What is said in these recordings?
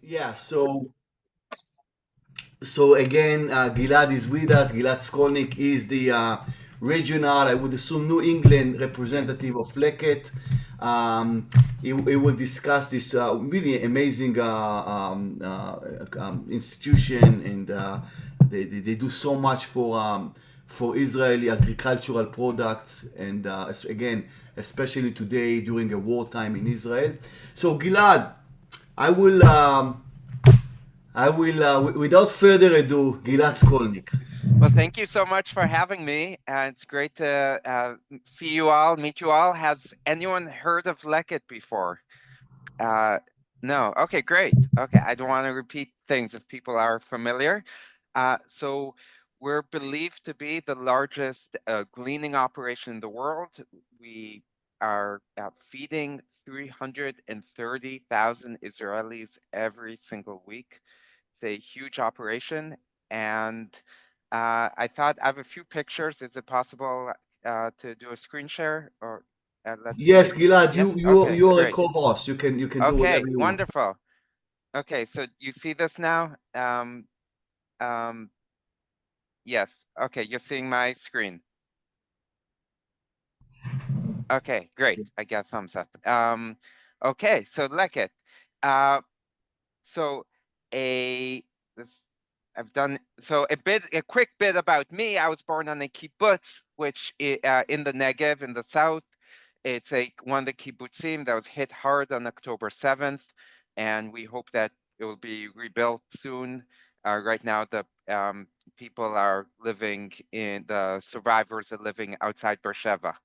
Yeah, so again, Gilad is with us. Gilad Skolnick is the regional, I would assume, New England representative of Leket. He will discuss this really amazing institution, and they do so much for Israeli agricultural products, and again, especially today during a wartime in Israel. So, Gilad, I will. Without further ado, Gilad Skolnick. Well, thank you so much for having me. It's great to see you all, meet you all. Has anyone heard of Leket before? Uh, no. Okay, great. Okay, I don't want to repeat things if people are familiar. So we're believed to be the largest gleaning operation in the world. We are feeding 330,000 Israelis every single week. It's a huge operation, and I thought I have a few pictures. Is it possible to do a screen share, or let's Yes, see? Gilad, you Yes. you Okay. you are a Great. co-host. You can do Okay. whatever you want. Wonderful. Okay. So you see this now? Um. Yes. Okay. You're seeing my screen. Okay. Great. I got thumbs up. Okay. So Leket. Uh. So a this I've done so a quick bit about me. I was born on a kibbutz, which in the Negev in the south. It's one of the kibbutzim that was hit hard on October 7th, and we hope that it will be rebuilt soon. Right now, the people are living in the survivors are living outside Beersheba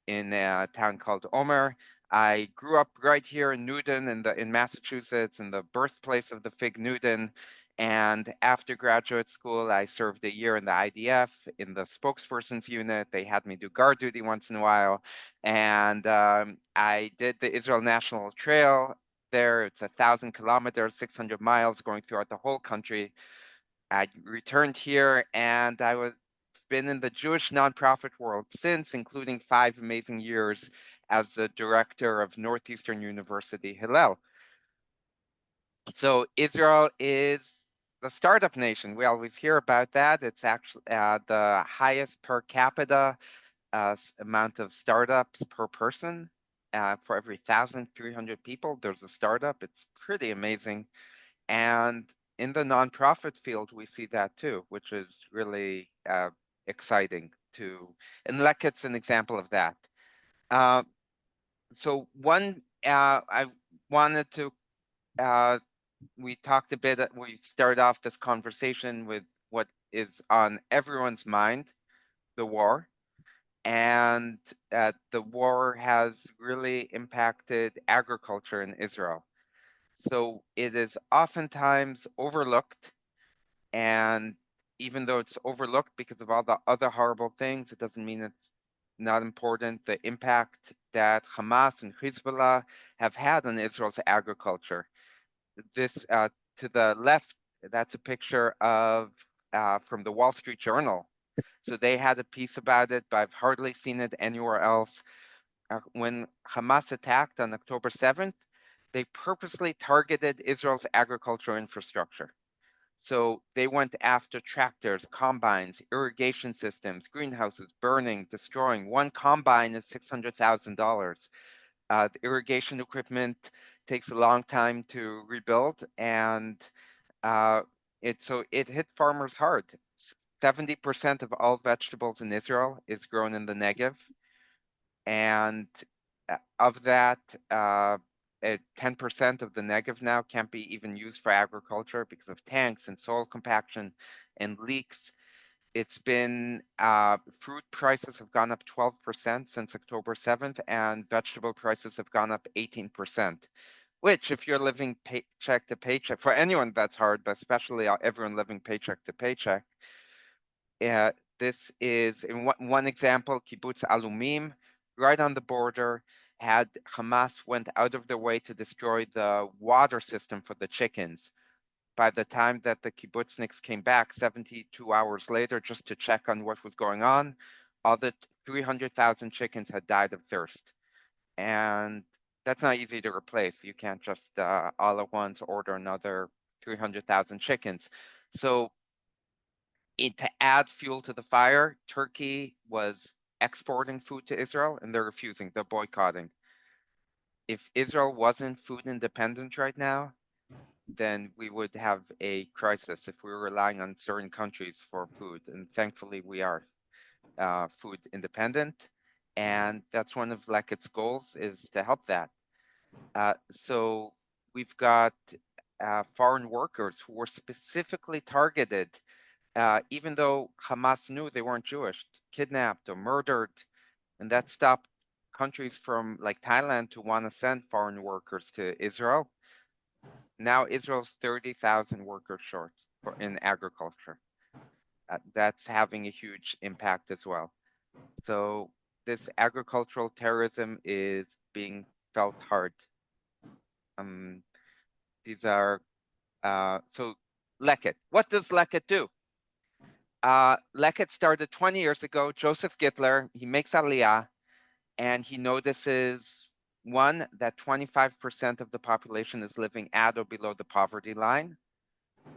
in a town called Omer. I grew up right here in Newton in Massachusetts, in the birthplace of the Fig Newton. And after graduate school, I served a year in the IDF in the spokesperson's unit. They had me do guard duty once in a while. And I did the Israel National Trail there. It's 1,000 kilometers, 600 miles going throughout the whole country. I returned here and I was been in the Jewish nonprofit world since, including 5 amazing years as the director of Northeastern University Hillel. So Israel is the startup nation. We always hear about that. It's actually the highest per capita amount of startups per person. For every 1,300 people, there's a startup. It's pretty amazing. And in the nonprofit field, we see that too, which is really exciting to, and Leket's an example of that. Uh, so one, I wanted to, uh, we talked a bit, we started off this conversation with what is on everyone's mind, the war. And the war has really impacted agriculture in Israel. So it is oftentimes overlooked. And even though it's overlooked because of all the other horrible things, it doesn't mean it's not important. The impact that Hamas and Hezbollah have had on Israel's agriculture. This to the left, that's a picture of from the Wall Street Journal. So they had a piece about it, but I've hardly seen it anywhere else. When Hamas attacked on October 7th, they purposely targeted Israel's agricultural infrastructure. So they went after tractors, combines, irrigation systems, greenhouses, burning, destroying. One combine is $600,000. The irrigation equipment takes a long time to rebuild, and uh, it hit farmers hard. 70% of all vegetables in Israel is grown in the Negev, and of that, 10% of the Negev now can't be even used for agriculture because of tanks and soil compaction and leaks. It's been fruit prices have gone up 12% since October 7th, and vegetable prices have gone up 18%. Which, if you're living paycheck to paycheck, for anyone that's hard, but especially everyone living paycheck to paycheck, uh, this is in one example, Kibbutz Alumim, right on the border, had Hamas went out of their way to destroy the water system for the chickens. By the time that the kibbutzniks came back 72 hours later just to check on what was going on, all the 300,000 chickens had died of thirst. And that's not easy to replace. You can't just all at once order another 300,000 chickens. So to add fuel to the fire, Turkey was exporting food to Israel and they're refusing, they're boycotting. If Israel wasn't food independent right now, then we would have a crisis if we were relying on certain countries for food. And thankfully, we are food independent. And that's one of Leket's goals is to help that. So we've got foreign workers who were specifically targeted, even though Hamas knew they weren't Jewish, kidnapped or murdered. And that stopped countries from like Thailand to want to send foreign workers to Israel. Now Israel's 30,000 workers short in agriculture. That's having a huge impact as well. So this agricultural terrorism is being felt hard. Um, these are so Leket. What does Leket do? Leket started 20 years ago. Joseph Gittler, he makes Aliyah, and he notices one that 25% of the population is living at or below the poverty line,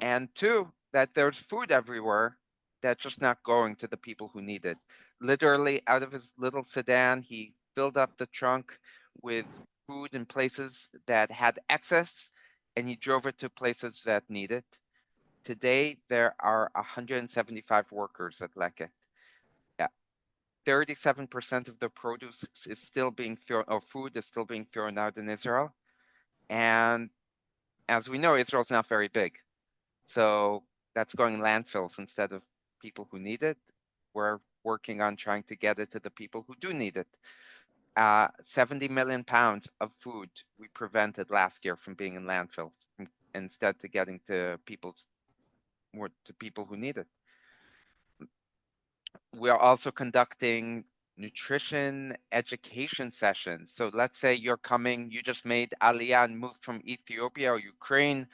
and two that there's food everywhere that's just not going to the people who need it. Literally, out of his little sedan, he filled up the trunk with food in places that had excess, and he drove it to places that need it. Today, there are 175 workers at Leket. Yeah, 37% of the produce is still being thrown, or food is still being thrown out in Israel. And as we know, Israel's not very big. So that's going in landfills instead of people who need it. We're working on trying to get it to the people who do need it. 70 million pounds of food we prevented last year from being in landfills instead to getting to people who need it. We are also conducting nutrition education sessions. So let's say you just made Aliyah and moved from Ethiopia or Ukraine,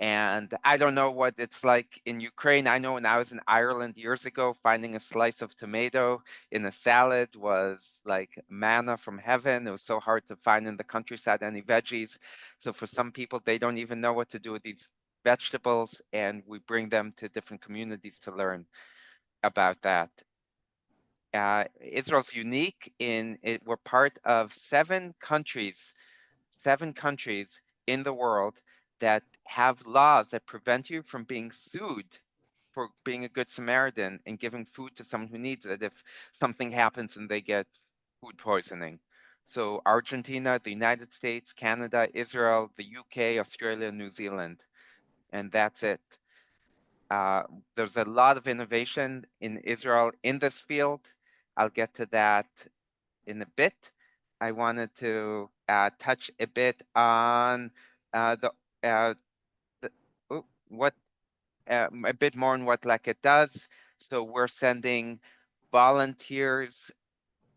and I don't know what it's like in Ukraine. I know when I was in Ireland years ago, finding a slice of tomato in a salad was like manna from heaven. It was so hard to find in the countryside any veggies. So for some people, they don't even know what to do with these vegetables, and we bring them to different communities to learn about that. Israel's unique in it. We're part of seven countries in the world that have laws that prevent you from being sued for being a good Samaritan and giving food to someone who needs it if something happens and they get food poisoning. So Argentina, the United States, Canada, Israel, the UK, Australia, New Zealand, and that's it. Uh, there's a lot of innovation in Israel in this field. I'll get to that in a bit. I wanted to touch a bit on uh, the what a bit more on what Leket does. So we're sending volunteers,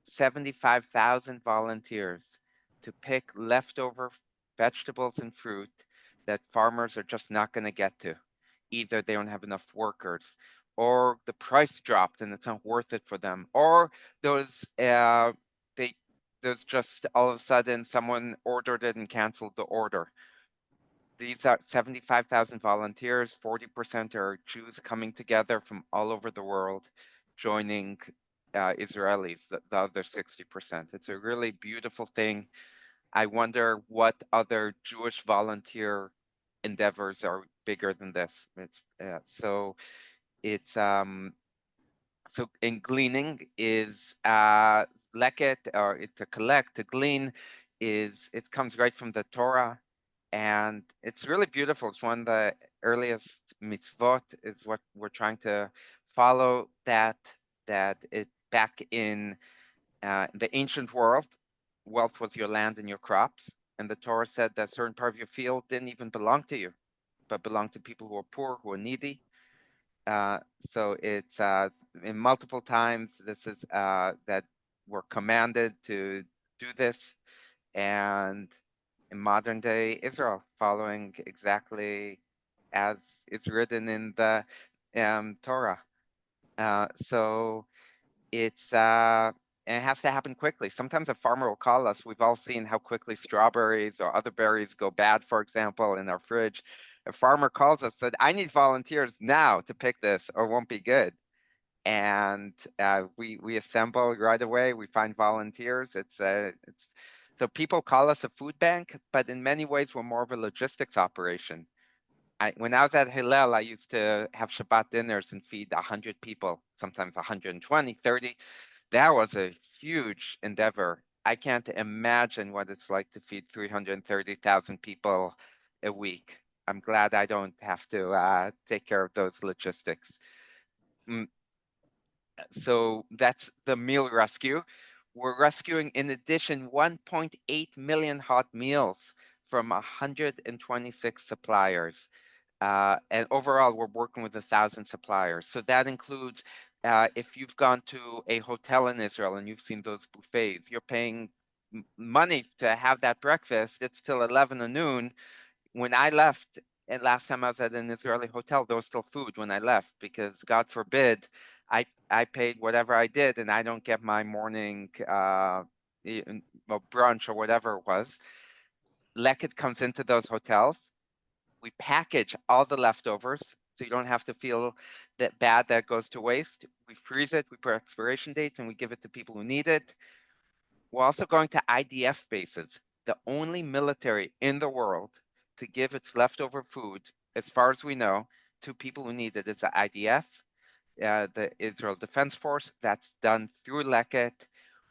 75,000 volunteers to pick leftover vegetables and fruit that farmers are just not going to get to. Either they don't have enough workers, or the price dropped and it's not worth it for them, or those they there's just all of a sudden someone ordered it and canceled the order. These are 75,000 volunteers, 40% are Jews coming together from all over the world, joining Israelis, the other 60%. It's a really beautiful thing. I wonder what other Jewish volunteer endeavors are bigger than this. So in gleaning is leket, or to collect, to glean is, it comes right from the Torah, and it's really beautiful. It's one of the earliest mitzvot, is what we're trying to follow, that it back in the ancient world, wealth was your land and your crops, and the Torah said that a certain part of your field didn't even belong to you, but belonged to people who are poor, who are needy. So it's in multiple times, this is that we're commanded to do this, and in modern day Israel, following exactly as is written in the Torah. So it's and it has to happen quickly. Sometimes a farmer will call us. We've all seen how quickly strawberries or other berries go bad, for example, in our fridge. A farmer calls us, said, I need volunteers now to pick this or it won't be good. And we assemble right away. We find volunteers. It's so people call us a food bank, but in many ways we're more of a logistics operation. When I was at Hillel, I used to have Shabbat dinners and feed 100 people, sometimes 120, 30. That was a huge endeavor. I can't imagine what it's like to feed 330,000 people a week. I'm glad I don't have to take care of those logistics. Mm, So that's the meal rescue. We're rescuing, in addition, 1.8 million hot meals from 126 suppliers. And overall, we're working with 1,000 suppliers. So that includes if you've gone to a hotel in Israel and you've seen those buffets, you're paying money to have that breakfast. It's till 11 or noon. When I left, and last time I was at an Israeli hotel, there was still food when I left because God forbid I paid whatever I did and I don't get my morning brunch or whatever it was. Leket comes into those hotels. We package all the leftovers so you don't have to feel that bad that goes to waste. We freeze it, we put expiration dates, and we give it to people who need it. We're also going to IDF bases, the only military in the world to give its leftover food, as far as we know, to people who need it. It's the IDF, the Israel Defense Force. That's done through Leket.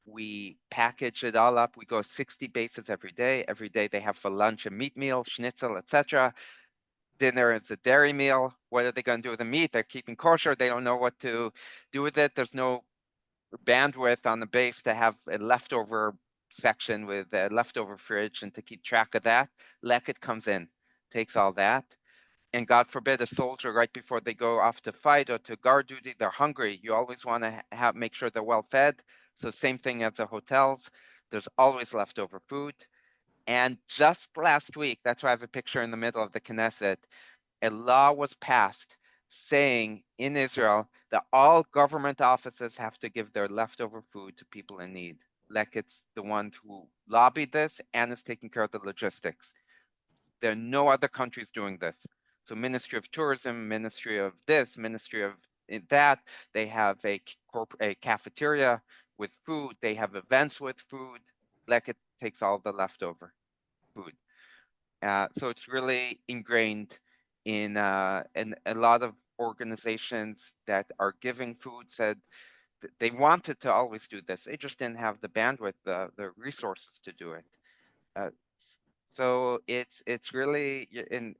We package it all up. We go 60 bases every day. Every day they have for lunch a meat meal, schnitzel, etc. Dinner is a dairy meal. What are they going to do with the meat? They're keeping kosher. They don't know what to do with it. There's no bandwidth on the base to have a leftover section with a leftover fridge and to keep track of that. Leket comes in, takes all that. And God forbid a soldier right before they go off to fight or to guard duty, they're hungry. You always want to have make sure they're well fed. So same thing as the hotels. There's always leftover food. And just last week, that's why I have a picture in the middle of the Knesset, a law was passed saying in Israel that all government offices have to give their leftover food to people in need. Like it's the one who lobbied this and is taking care of the logistics. There are no other countries doing this. So Ministry of Tourism, Ministry of this, Ministry of that, they have a cafeteria with food. They have events with food. Like it takes all the leftover food. So it's really ingrained in a lot of organizations that are giving food said they wanted to always do this. They just didn't have the bandwidth, the resources to do it. Uh, so it's really in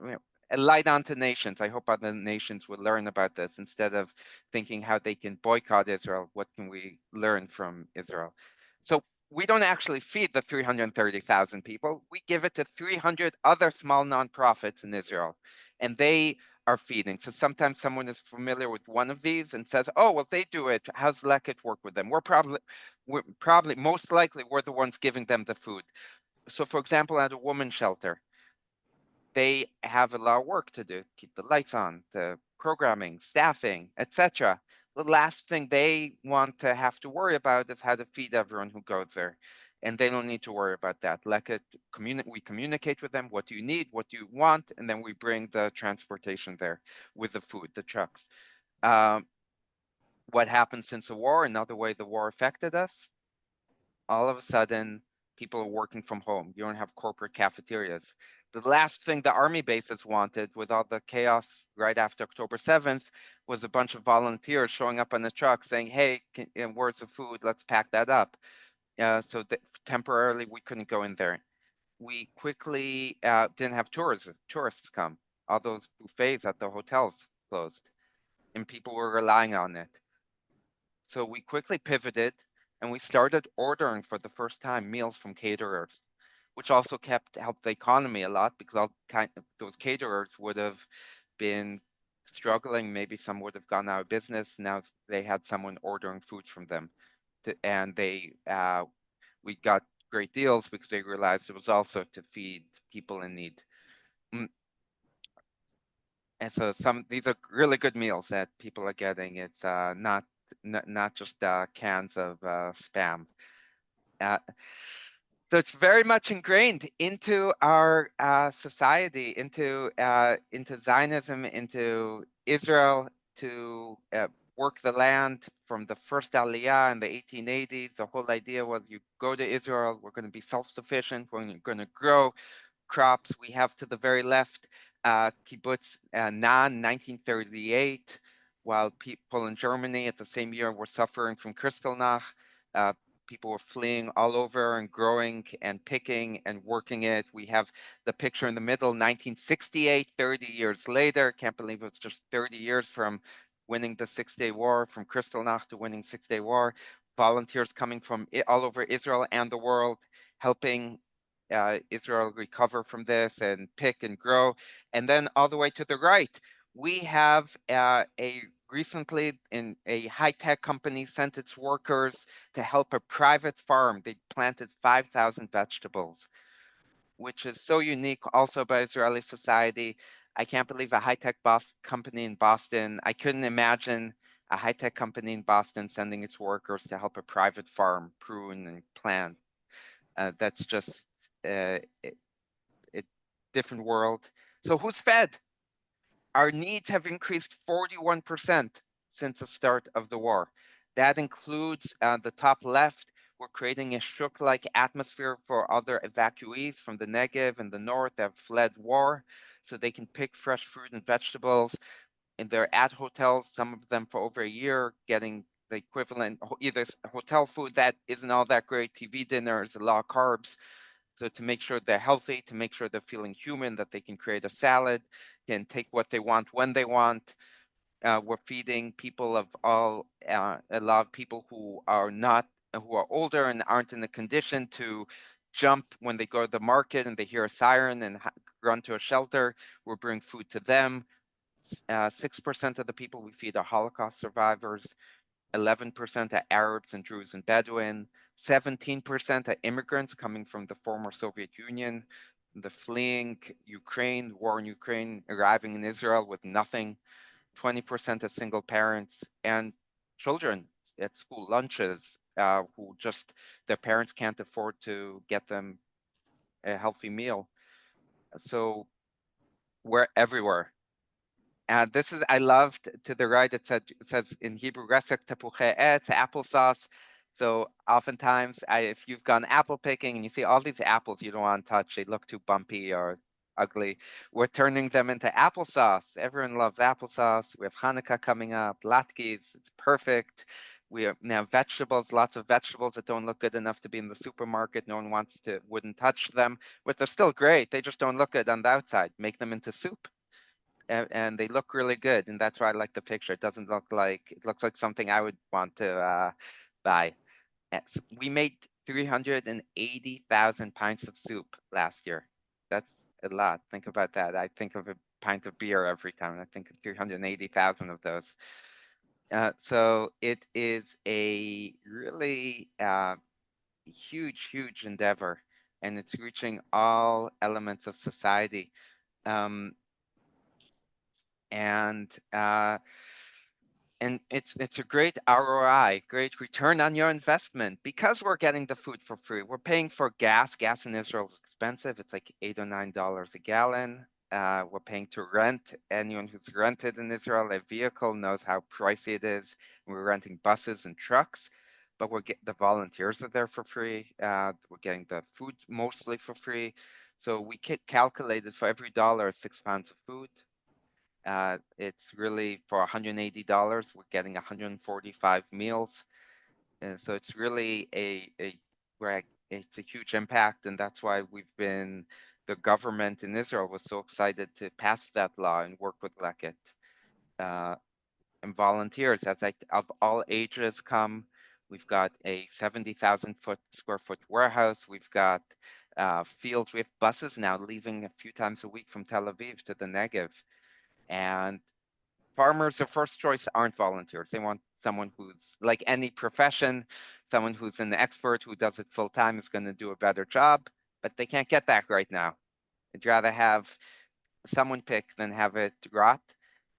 a light onto nations. I hope other nations will learn about this instead of thinking how they can boycott Israel. What can we learn from Israel? So we don't actually feed the 330,000 people. We give it to 300 other small nonprofits in Israel, and they are feeding. So sometimes someone is familiar with one of these and says, "Oh, well, they do it. How's Leket work with them?" We're probably most likely we're the ones giving them the food. So for example, at a women's shelter, they have a lot of work to do, keep the lights on, the programming, staffing, etc. The last thing they want to have to worry about is how to feed everyone who goes there. And they don't need to worry about that. We communicate with them, what do you need, what do you want, and then we bring the transportation there with the food, the trucks. Um, what happened since the war, another way the war affected us, all of a sudden people are working from home. You don't have corporate cafeterias. The last thing the army bases wanted with all the chaos right after October 7th was a bunch of volunteers showing up on the truck saying, hey, where's the food? Let's pack that up. So temporarily we couldn't go in there. We quickly didn't have tourists come. All those buffets at the hotels closed and people were relying on it. So we quickly pivoted and we started ordering for the first time meals from caterers, which also helped the economy a lot because those caterers would have been struggling. Maybe some would have gone out of business. Now they had someone ordering food from them, and we got great deals because they realized it was also to feed people in need. Mm, And so these are really good meals that people are getting. It's not not just cans of spam. Uh, so it's very much ingrained into our society, into Zionism, into Israel, to work the land from the first Aliyah in the 1880s. The whole idea was you go to Israel, we're going to be self-sufficient, we're going to grow crops. We have to the very left kibbutz Nan, 1938, while people in Germany at the same year were suffering from Kristallnacht. Uh, People were fleeing all over and growing and picking and working it. We have the picture in the middle, 1968, 30 years later. Can't believe it's just 30 years from winning the Six-Day War, from Kristallnacht to winning Six-Day War. Volunteers coming from all over Israel and the world, helping Israel recover from this and pick and grow. And then all the way to the right, we have a recently in a high-tech company sent its workers to help a private farm. They planted 5,000 vegetables, which is so unique also by Israeli society. I can't believe a high-tech company in Boston. I couldn't imagine a high-tech company in Boston sending its workers to help a private farm prune and plant. That's just a different world. So who's fed? Our needs have increased 41% since the start of the war. That includes the top left. We're creating a shuk-like atmosphere for other evacuees from the Negev and the north that have fled war, so they can pick fresh fruit and vegetables. And they're at hotels, some of them for over a year, getting the equivalent, either hotel food that isn't all that great, TV dinners, a lot of carbs, so to make sure they're healthy, to make sure they're feeling human, that they can create a salad, can take what they want when they want. We're feeding people of all, a lot of people who are not, who are older and aren't in a condition to jump when they go to the market and they hear a siren and run to a shelter. We're bringing food to them. 6% of the people we feed are Holocaust survivors. 11% are Arabs and Druze and Bedouin, 17% are immigrants coming from the former Soviet Union, the fleeing Ukraine, war in Ukraine, arriving in Israel with nothing, 20% are single parents, and children at school lunches who just, their parents can't afford to get them a healthy meal. So we're everywhere. This is, I loved to the right, it says in Hebrew, resek tepuche etz, applesauce. So oftentimes, if you've gone apple picking and you see all these apples you don't want to touch, they look too bumpy or ugly, we're turning them into applesauce. Everyone loves applesauce. We have Hanukkah coming up, latkes, it's perfect. We have now vegetables, lots of vegetables that don't look good enough to be in the supermarket. No one wouldn't touch them, but they're still great. They just don't look good on the outside. Make them into soup and they look really good, and that's why I like the picture. It doesn't look like, it looks like something I would want to buy. So we made 380,000 pints of soup last year. That's a lot. Think about that. I think of a pint of beer every time. I think of 380,000 of those. So it is a really huge, huge endeavor, and it's reaching all elements of society. Um, and it's a great ROI, great return on your investment, because we're getting the food for free. We're paying for gas. Gas in Israel is expensive. It's like $8 or $9 a gallon. We're paying to rent. Anyone who's rented in Israel a vehicle knows how pricey it is. We're renting buses and trucks, but the volunteers are there for free. We're getting the food mostly for free. So we calculated for every dollar, 6 pounds of food. It's really for $180, we're getting 145 meals. And so it's really it's a huge impact. And that's why the government in Israel was so excited to pass that law and work with Leket. Uh, and volunteers, of all ages come. We've got a 70,000 square foot warehouse. We've got fields. We have buses now leaving a few times a week from Tel Aviv to the Negev. And farmers, their first choice aren't volunteers. They want someone who's, like any profession, someone who's an expert who does it full time is going to do a better job, but they can't get that right now. They'd rather have someone pick than have it rot.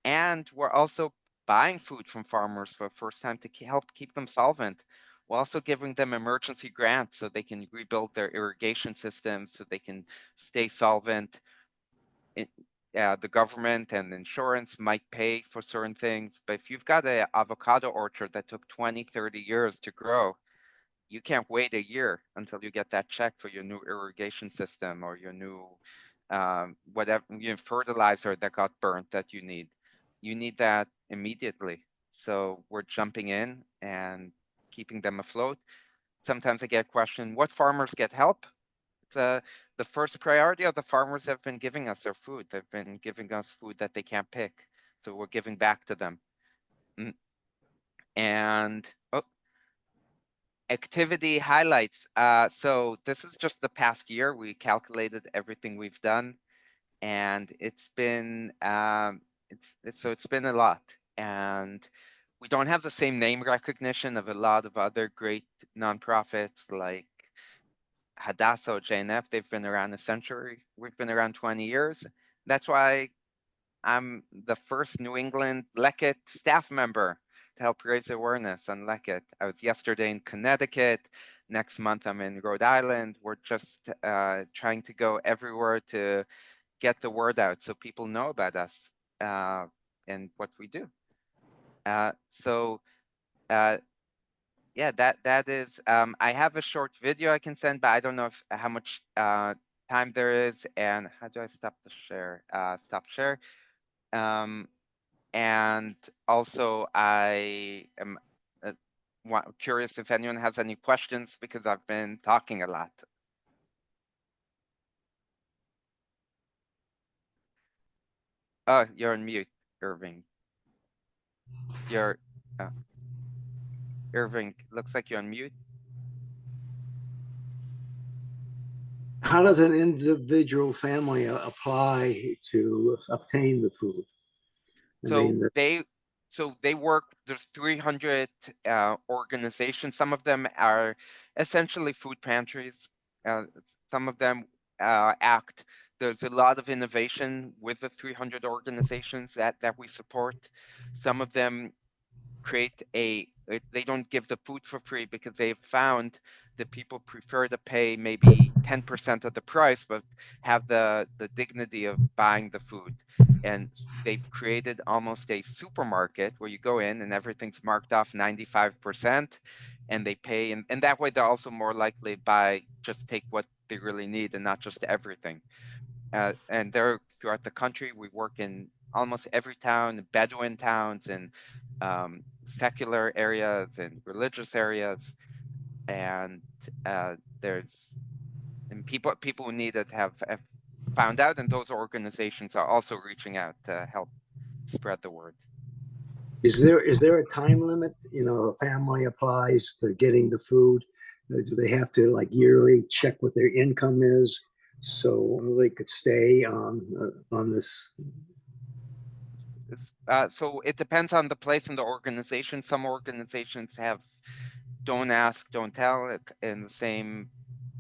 And we're also buying food from farmers for the first time to help keep them solvent. We're also giving them emergency grants so they can rebuild their irrigation systems, so they can stay solvent. It, the government and insurance might pay for certain things, but if you've got an avocado orchard that took 20, 30 years to grow, you can't wait a year until you get that check for your new irrigation system or your new whatever your fertilizer that got burnt that you need. You need that immediately. So we're jumping in and keeping them afloat. Sometimes I get questioned, what farmers get help? The the first priority of the farmers have been giving us their food. They've been giving us food that they can't pick. So we're giving back to them. Mm, And oh, activity highlights. So this is just the past year. We calculated everything we've done, and it's been a lot. And we don't have the same name recognition of a lot of other great nonprofits like Hadassah or JNF. They've been around a century. We've been around 20 years. That's why I'm the first New England Leket staff member to help raise awareness on Leket. I was yesterday in Connecticut. Next month, I'm in Rhode Island. We're just trying to go everywhere to get the word out so people know about us uh, and what we do. So uh, yeah, that is. I have a short video I can send, but I don't know if how much time there is. And how do I stop the share? Stop share. Um, and also, I am uh, curious if anyone has any questions because I've been talking a lot. Oh, you're on mute, Irving. You're uh, Irving. Looks like you're on mute. How does an individual family apply to obtain the food? I So mean, they work. There's 300 organizations. Some of them are essentially food pantries. Uh, some of them act. There's a lot of innovation with the 300 organizations that we support. Some of them they don't give the food for free because they've found that people prefer to pay maybe 10% of the price but have the dignity of buying the food. And they've created almost a supermarket where you go in and everything's marked off 95%, and they pay, and that way they're also more likely buy, just take what they really need and not just everything. And they're throughout the country. We work in almost every town, Bedouin towns and secular areas and religious areas. And there's and people who need it have found out, and those organizations are also reaching out to help spread the word. is there a time limit? A family applies, they're getting the food. Do they have to like yearly check what their income is so they could stay on this? So it depends on the place and the organization. Some organizations have don't ask, don't tell in the same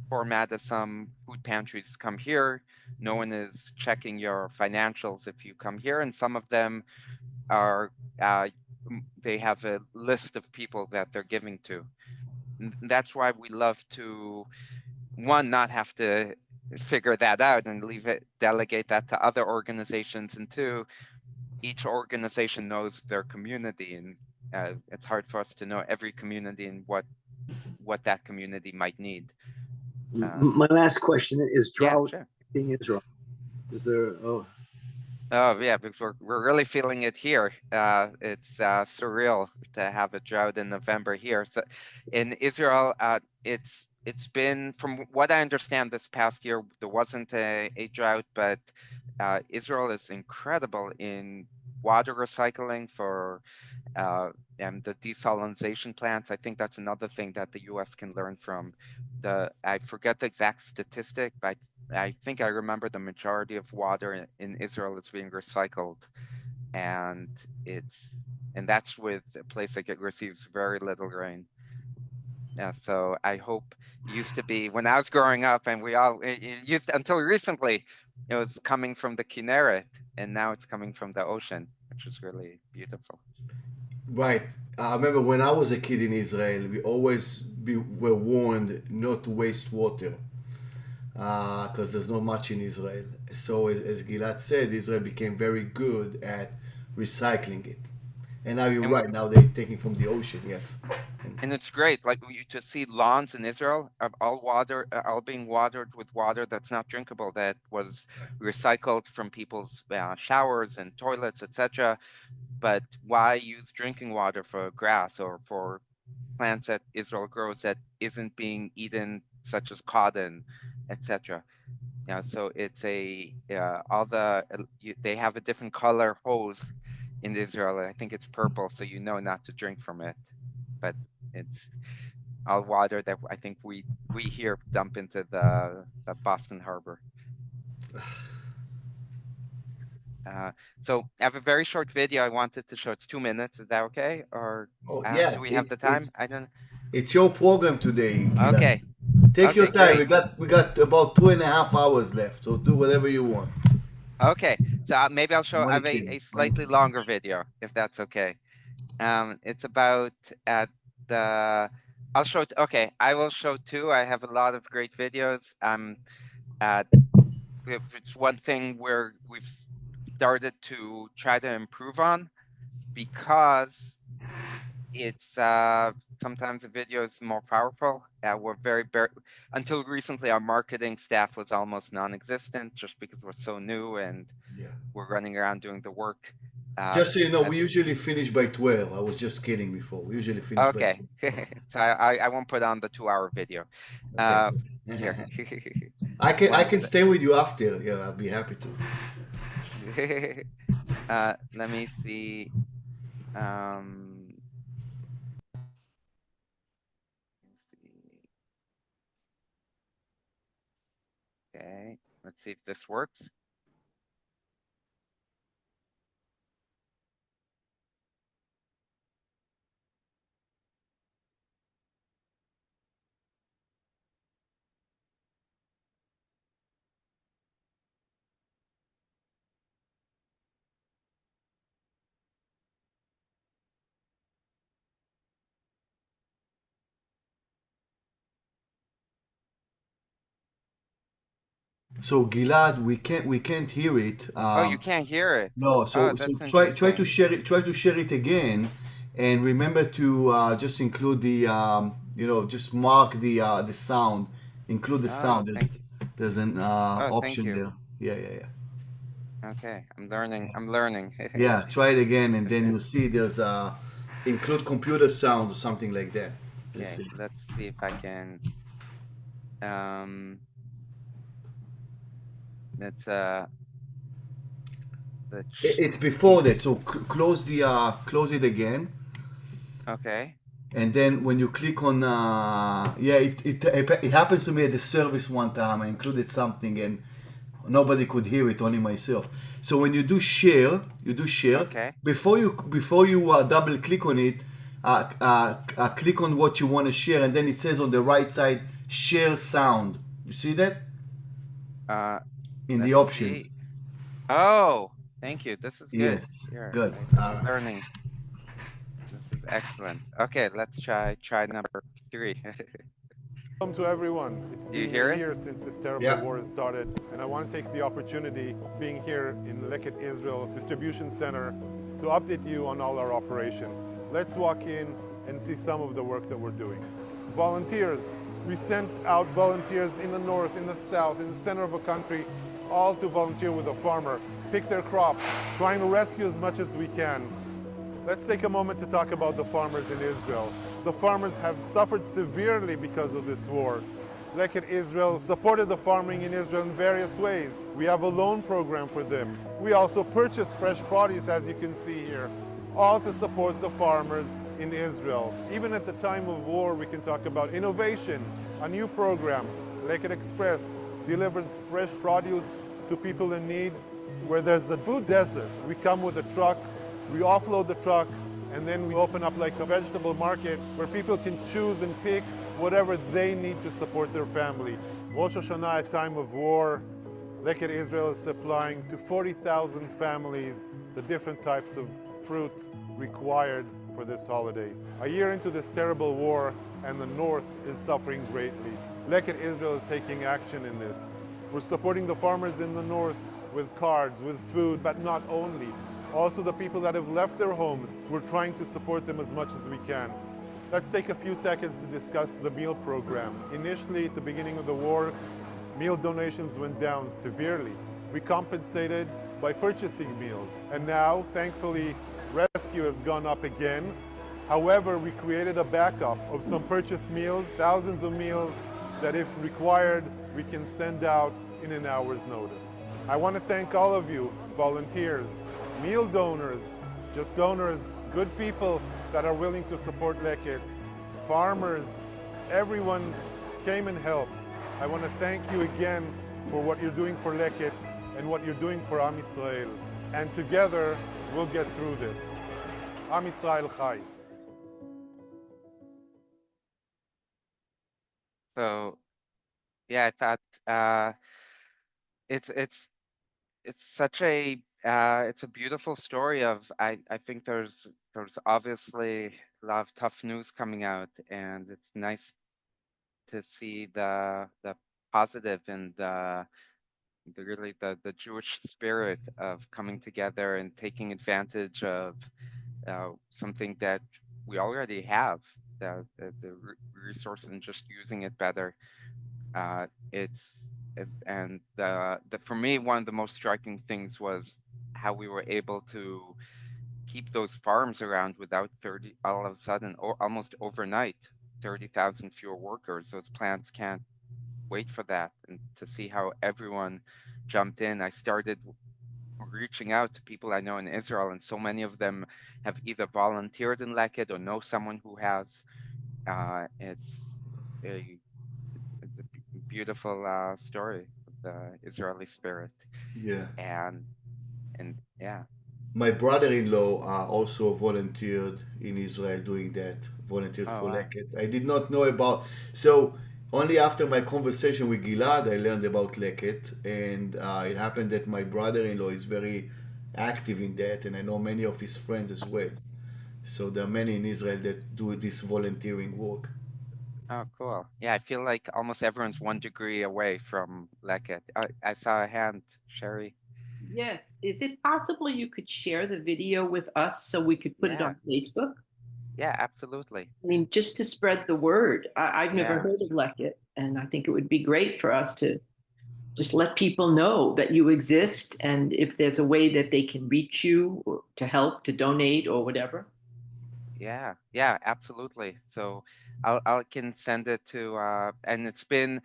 format as some food pantries come here. No one is checking your financials if you come here, and some of them are they have a list of people that they're giving to. And that's why we love to one not have to figure that out and delegate that to other organizations, and two, each organization knows their community, and it's hard for us to know every community and what that community might need. My last question is Yeah, drought sure. in Israel. Is there? Oh, Oh yeah, because we're really feeling it here. It's surreal to have a drought in November here. So in Israel, it's been, from what I understand, this past year there wasn't a drought, but Israel is incredible in water recycling for uh, and the desalination plants. I think that's another thing that the U.S. can learn from. I forget the exact statistic, but I think I remember the majority of water in Israel is being recycled, and it's and that's with a place that receives very little rain. So I hope it used to be when I was growing up, and it used to, until recently, it was coming from the Kinneret, and now it's coming from the ocean, which is really beautiful. Right. I remember when I was a kid in Israel, were warned not to waste water because there's not much in Israel. So, as Gilad said, Israel became very good at recycling it. And now you're And right. Now they're taking from the ocean. Yes. and it's great, like to see lawns in Israel are all being watered with water that's not drinkable, that was recycled from people's showers and toilets, etc. But why use drinking water for grass or for plants that Israel grows that isn't being eaten, such as cotton, etc. Yeah, so it's all they have a different color hose in Israel. I think it's purple, so you know not to drink from it. But it's all water that I think we here dump into the Boston Harbor. So I have a very short video I wanted to show. It's 2 minutes. Is that okay? Or Oh yeah. do we have the time? I don't. It's your program today, Gilad. Okay. Take your Okay. time. Great. We got about 2.5 hours left. So do whatever you want. Okay. So maybe I'll show. I'm I only have kidding. a slightly longer video, if that's okay. It's about at the. I'll show. Okay, I will show two. I have a lot of great videos. At it's one thing where we've started to try to improve on because it's sometimes the video is more powerful. Until recently, our marketing staff was almost non-existent just because we're so new and Yeah. we're running around doing the work. Just so you know, At we usually finish by 12. I was just kidding before. We usually finish by Okay. 12. So I won't put on the 2 hour video. Okay. Uh, here. I One can stay with you after. Yeah, I'll be happy to. let me see. Um, let's see. Okay. Let's see if this works. So Gilad, we can't hear it. Oh, you can't hear it. No, Oh, so that's try to interesting. share it. Try to share it again, and remember to just include just mark the sound. Include the Oh, sound. thank you. There's an Oh, thank option you. there. Yeah, yeah, yeah. Okay, I'm learning. I'm learning. Yeah, try it again, and then you'll see there's include computer sound or something like that. You'll Okay, see. let's see if I can. Um, let's let's It's before see. that, so close it again, Okay. and then when you click on yeah, it happens to me at the service one time. I included something and nobody could hear it, only myself. So when you do share Okay. before you double click on it, click on what you want to share, and then it says on the right side share sound. You see that Uh, in the let's options? see. Oh, thank you. This is good. Yes, Here, good. All I'm right. learning. This is excellent. Okay, let's try number 3. Welcome to everyone. It's Do you been hear a it? year since this terrible Yeah. war has started, and I want to take the opportunity, being here in Leket Israel Distribution Center, to update you on all our operation. Let's walk in and see some of the work that we're doing. Volunteers. We sent out volunteers in the north, in the south, in the center of a country, all to volunteer with a farmer, pick their crops, trying to rescue as much as we can. Let's take a moment to talk about the farmers in Israel. The farmers have suffered severely because of this war. Leket Israel supported the farming in Israel in various ways. We have a loan program for them. We also purchased fresh produce, as you can see here, all to support the farmers in Israel. Even at the time of war, we can talk about innovation, a new program. Leket Express delivers fresh produce to people in need. Where there's a food desert, we come with a truck, we offload the truck, and then we open up like a vegetable market where people can choose and pick whatever they need to support their family. Rosh Hashanah, a time of war, Leket Israel is supplying to 40,000 families the different types of fruit required for this holiday. A year into this terrible war, and the North is suffering greatly. Leket Israel is taking action in this. We're supporting the farmers in the North with cards, with food, but not only. Also the people that have left their homes, we're trying to support them as much as we can. Let's take a few seconds to discuss the meal program. Initially, at the beginning of the war, meal donations went down severely. We compensated by purchasing meals. And now, thankfully, rescue has gone up again. However, we created a backup of some purchased meals, thousands of meals that if required, we can send out in an hour's notice. I want to thank all of you, volunteers, meal donors, just donors, good people that are willing to support Leket, farmers, everyone came and helped. I want to thank you again for what you're doing for Leket and what you're doing for Am Yisrael. And together, we'll get through this. Am Yisrael Chai. So yeah, I thought it's such a it's a beautiful story of I think there's obviously a lot of tough news coming out, and it's nice to see the positive and really the Jewish spirit of coming together and taking advantage of something that we already have, the resource, and just using it better. It's and the for me, one of the most striking things was how we were able to keep those farms around without 30 all of a sudden, or almost overnight, 30,000 fewer workers. Those plants can't wait for that. And to see how everyone jumped in, I started reaching out to people I know in Israel, and so many of them have either volunteered in Leket or know someone who has. It's a beautiful story of the Israeli spirit, Yeah. and yeah. My brother-in-law also volunteered in Israel doing that, volunteered Oh for wow. Leket. I did not know about, so only after my conversation with Gilad, I learned about Leket, and it happened that my brother-in-law is very active in that, and I know many of his friends as well. So there are many in Israel that do this volunteering work. Oh, cool. Yeah, I feel like almost everyone's 1 degree away from Leket. I saw a hand, Sherry. Yes. Is it possible you could share the video with us so we could put it Yeah, on Facebook? yeah, absolutely. I mean, just to spread the word. I've never Yeah. heard of Leket, and I think it would be great for us to just let people know that you exist, and if there's a way that they can reach you or to help, to donate, or whatever. Yeah, yeah, absolutely. So I can send it to and it's been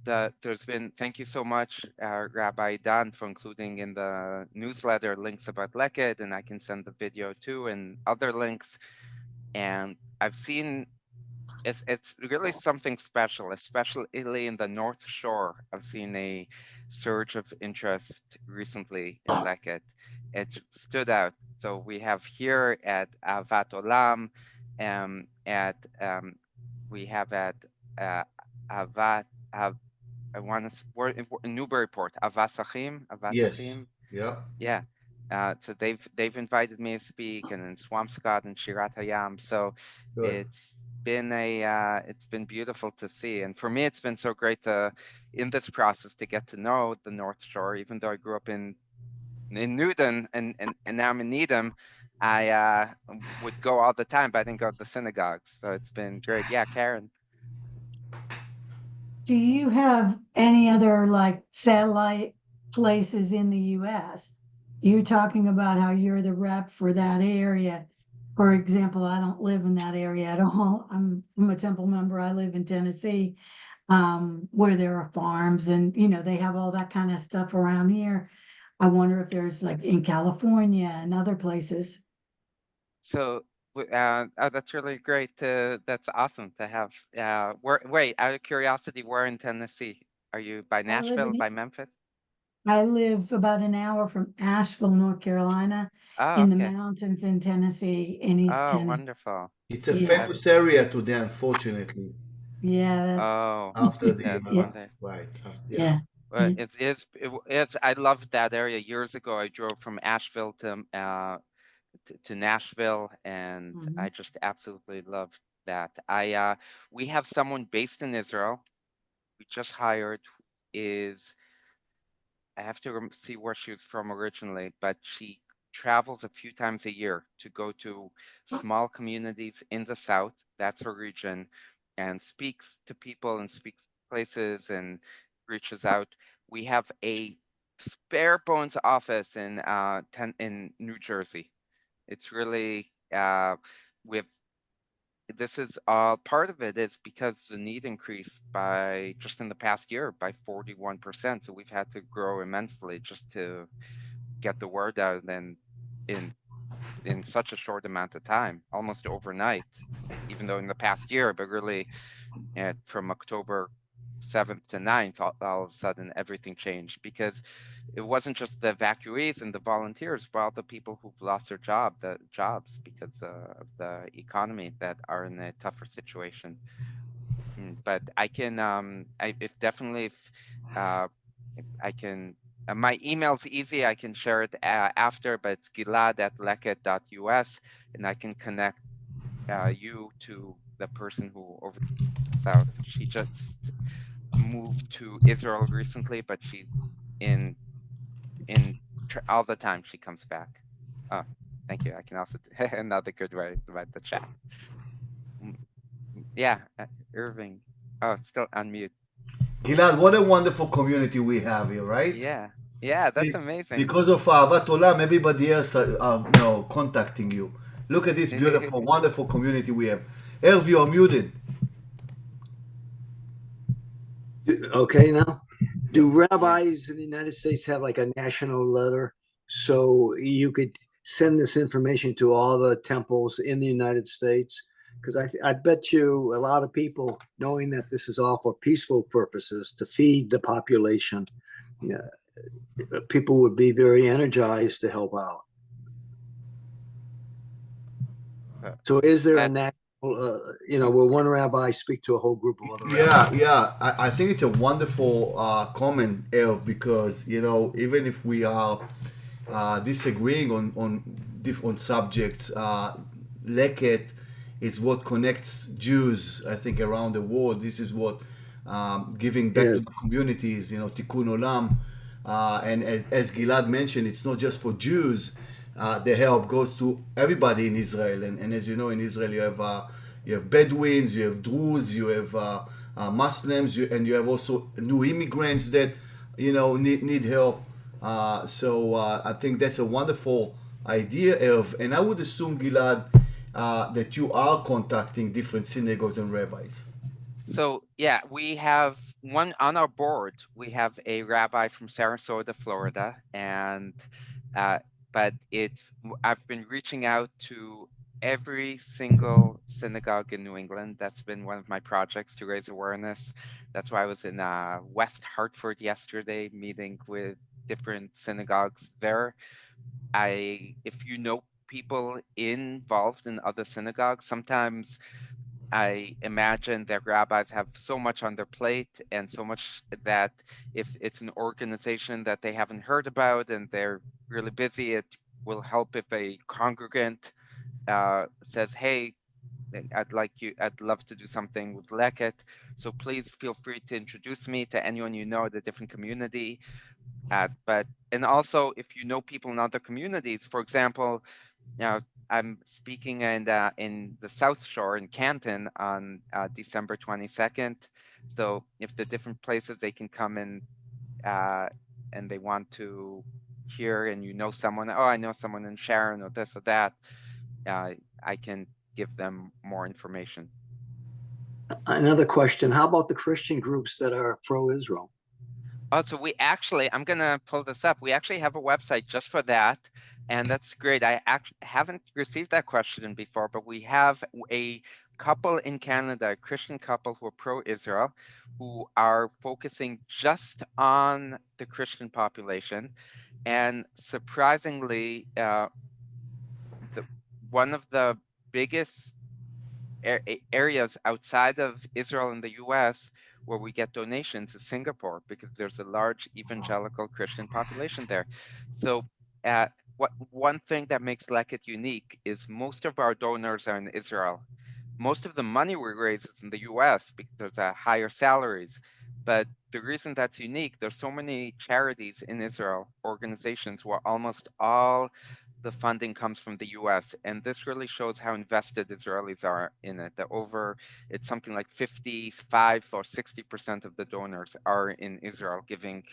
there's been, thank you so much, Rabbi Idan, for including in the newsletter links about Leket, and I can send the video too and other links. And I've seen it's really something special, especially in the North Shore. I've seen a surge of interest recently in Leket. It stood out. So we have here at Ahavat Olam, at we have at uh, Ahavat. I want to we're in Newburyport, Avasachim, Yes. Avasachim. Yeah. Yeah. So they've invited me to speak, and in Swampscott and Shirat Hayam. So Good. it's been beautiful to see, and for me it's been so great to in this process to get to know the North Shore. Even though I grew up in Newton and now I'm in Needham, I would go all the time, but I didn't go to the synagogues. So it's been great. Yeah, Karen. Do you have any other like satellite places in the US? You're talking about how you're the rep for that area. For example, I don't live in that area at all. I'm a Temple member. I live in Tennessee, where there are farms and, they have all that kind of stuff around here. I wonder if there's like in California and other places. So oh, that's really great. That's awesome to have. Wait, out of curiosity, where in Tennessee? Are you by I live Nashville, in, by Memphis? I live about an hour from Asheville, North Carolina, Oh, in the okay. mountains in Tennessee, in East Oh, Tennessee. wonderful. It's a Yeah. famous area today, unfortunately. Yeah, that's Oh, After the that's yeah, one thing. right. yeah. Well, it's I loved that area. Years ago, I drove from Asheville to Nashville, and I Mhm. just absolutely loved that. We have someone based in Israel. We just hired is I have to see where she was from originally, but she travels a few times a year to go to small communities in the South. That's her region, and speaks to people and speaks places and reaches out. We have a spare bones office in New Jersey. It's really with this is part of it is because the need increased by just in the past year by 41%. So we've had to grow immensely just to get the word out and in in such a short amount of time, almost overnight, even though in the past year, but really from October 7th to 9th, all of a sudden everything changed because it wasn't just the evacuees and the volunteers, but all the people who've lost their jobs because of the economy that are in a tougher situation. But I can, if definitely, if I can, my email's easy. I can share it after, but it's gilad@leket.us, and I can connect you to the person who over the south. She just moved to Israel recently, but she's in all the time she comes back. Oh, thank you. I can also another good way about the chat. Mm, Yeah, Irving. Oh, it's still unmute. Gilad, what a wonderful community we have here, right? Yeah, yeah, that's See, amazing. because of Ahavat Olam, everybody else contacting you. Look at this beautiful, wonderful community we have. Elv, you are muted. Okay, now, do Yeah. rabbis in the United States have like a national letter so you could send this information to all the temples in the United States? Because I bet you a lot of people, knowing that this is all for peaceful purposes to feed the population, yeah, people would be very energized to help out. So, is there a That national, will one rabbi speak to a whole group of other rabbis? Yeah. I think it's a wonderful comment, Elf, because even if we are disagreeing on different subjects, Leket is what connects Jews, I think, around the world. This is what giving back Yes. to the communities, Tikkun Olam. And as Gilad mentioned, it's not just for Jews. The help goes to everybody in Israel. And as you know, in Israel, you have Bedouins, you have Druze, you have Muslims, and you have also new immigrants that need help. I think that's a wonderful idea, Elv. And I would assume, Gilad, that you are contacting different synagogues and rabbis. So yeah, we have one on our board. We have a rabbi from Sarasota, Florida, and but I've been reaching out to every single synagogue in New England. That's been one of my projects to raise awareness. That's why I was in West Hartford yesterday, meeting with different synagogues there. If you know people involved in other synagogues, sometimes I imagine that rabbis have so much on their plate and so much that if it's an organization that they haven't heard about and they're really busy, it will help if a congregant says, "Hey, I'd love to do something with Leket. So please feel free to introduce me to anyone you know at a different community." And also, if you know people in other communities, for example, now, I'm speaking in the South Shore in Canton on December 22nd. So if the different places they can come in and they want to hear and someone, oh, I know someone in Sharon or this or that, I can give them more information. Another question: how about the Christian groups that are pro-Israel? Oh, so I'm going to pull this up. We actually have a website just for that. And that's great. I haven't received that question before, but we have a couple in Canada, a Christian couple who are pro-Israel, who are focusing just on the Christian population. And surprisingly, one of the biggest areas outside of Israel and the U.S. where we get donations is Singapore, because there's a large evangelical Christian population there. So, uh, one thing that makes Leket unique is most of our donors are in Israel. Most of the money we raise is in the US because there's higher salaries. But the reason that's unique, there's so many charities in Israel, organizations where almost all the funding comes from the US. And this really shows how invested Israelis are in it. It's something like 55 or 60% of the donors are in Israel giving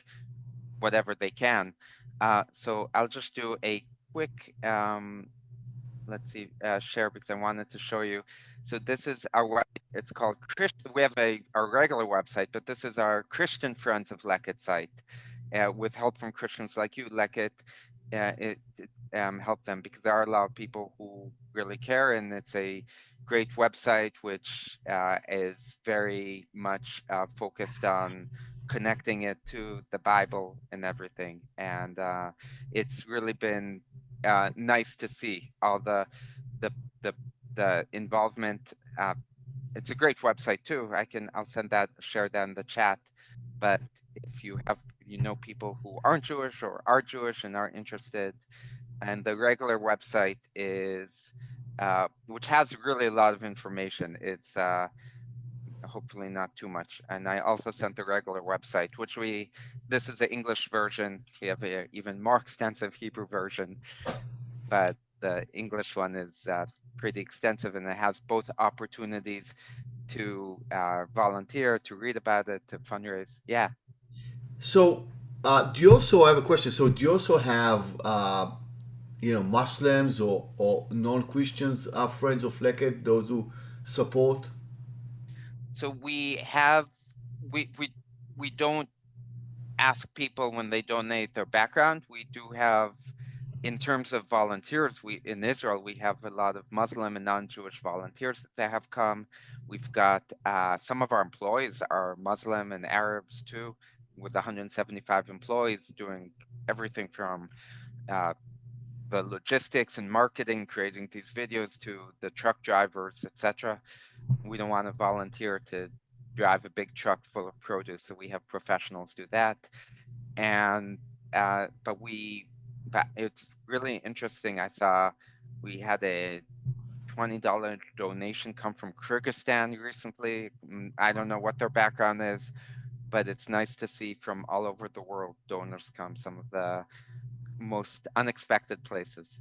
whatever they can. So I'll just do a quick let's see, share, because I wanted to show you. So this is our web. It's called Christian. We have our regular website, but this is our Christian Friends of Leket site, with help from Christians like you. Leket help them, because there are a lot of people who really care, and it's a great website which is very much focused on connecting it to the Bible and everything. And it's really been nice to see all the the the involvement. It's a great website too. I'll share that in the chat. But if you know people who aren't Jewish or are Jewish and are interested, and the regular website is which has really a lot of information. It's hopefully not too much. And I also sent the regular website, this is the English version. We have a even more extensive Hebrew version, but the English one is pretty extensive, and it has both opportunities to volunteer, to read about it, to fundraise. Yeah. So, do you also I have a question? So, do you also have Muslims or non-Christians friends of Leket, those who support? So we don't ask people when they donate their background. We do have, in terms of volunteers, in Israel we have a lot of Muslim and non-Jewish volunteers that have come. We've got some of our employees are Muslim and Arabs too, with 175 employees doing everything from the logistics and marketing, creating these videos, to the truck drivers, etc. We don't want to volunteer to drive a big truck full of produce, so we have professionals do that. And but it's really interesting. I saw we had a $20 donation come from Kyrgyzstan recently. I don't know what their background is, but it's nice to see from all over the world donors come, some of the most unexpected places.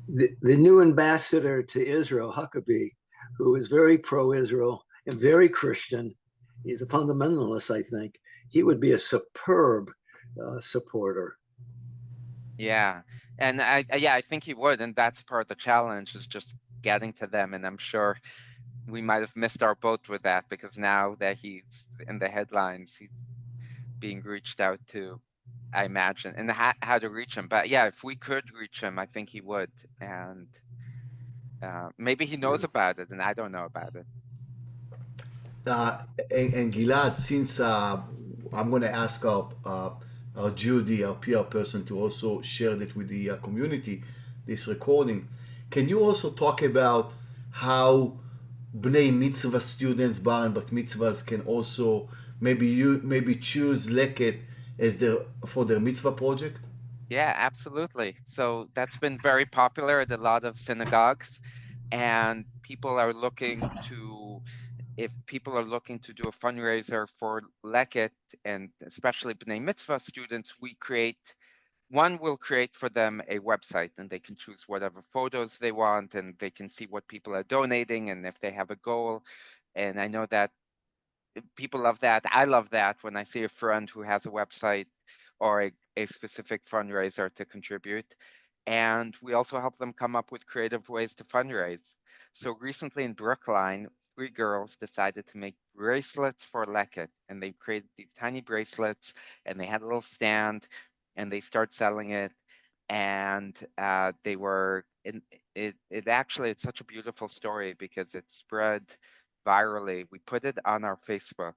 The new ambassador to Israel, Huckabee, who is very pro-Israel and very Christian, he's a fundamentalist, I think. He would be a superb supporter. Yeah, and I think he would, and that's part of the challenge, is just getting to them. And I'm sure we might have missed our boat with that, because now that he's in the headlines, he's being reached out to, I imagine, and how to reach him. But yeah, if we could reach him, I think he would. And maybe he knows about it and I don't know about it. And Gilad, since I'm going to ask our Judy, our PR person, to also share that with the community, this recording, can you also talk about how Bnei Mitzvah students, Bar and Bat Mitzvahs, can also maybe choose Leket as for their mitzvah project? Yeah, absolutely. So that's been very popular at a lot of synagogues, and if people are looking to do a fundraiser for Leket, and especially Bnei Mitzvah students, we'll create for them a website, and they can choose whatever photos they want, and they can see what people are donating and if they have a goal. And I know that people love that. I love that when I see a friend who has a website or a specific fundraiser to contribute. And we also help them come up with creative ways to fundraise. So recently in Brookline, 3 girls decided to make bracelets for Leket, and they created these tiny bracelets, and they had a little stand, and they start selling it. And it's such a beautiful story, because it spread virally. We put it on our Facebook,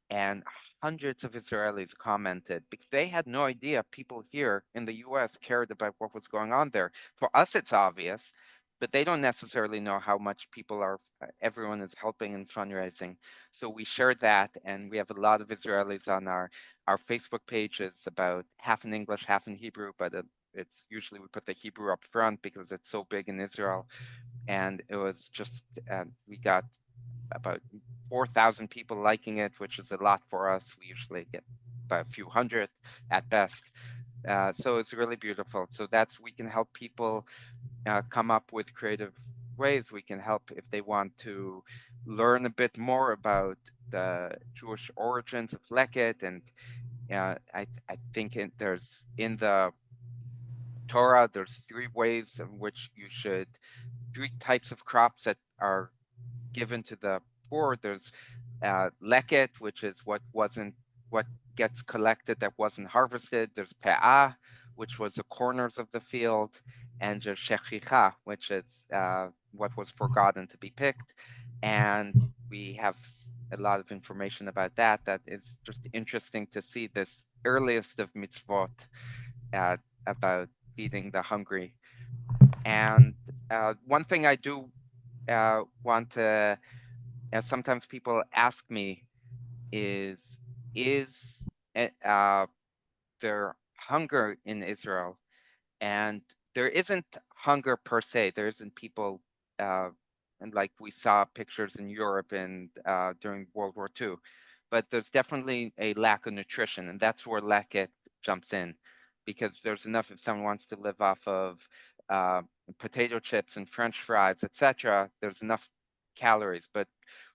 and hundreds of Israelis commented, because they had no idea people here in the US cared about what was going on there. For us, it's obvious, but they don't necessarily know how much everyone is helping in fundraising. So we shared that, and we have a lot of Israelis on our Facebook page. It's about half in English, half in Hebrew, but it's usually we put the Hebrew up front because it's so big in Israel. And it was just, we got about 4,000 people liking it, which is a lot for us. We usually get about a few hundred at best. So it's really beautiful. So we can help people come up with creative ways. We can help if they want to learn a bit more about the Jewish origins of Leket. And I think there's in the Torah, there's three ways in which three types of crops that are given to the poor. There's leket, which is what gets collected that wasn't harvested. There's pe'ah, which was the corners of the field, and there's shechicha, which is what was forgotten to be picked. And we have a lot of information about that. That is just interesting to see this earliest of mitzvot about feeding the hungry. And one thing I do want to, sometimes people ask me is is there hunger in Israel? And there isn't hunger per se. There isn't people, and like we saw pictures in Europe and during World War II, but there's definitely a lack of nutrition, and that's where Leket jumps in, because there's enough if someone wants to live off of uh, potato chips and French fries, etc. There's enough calories, but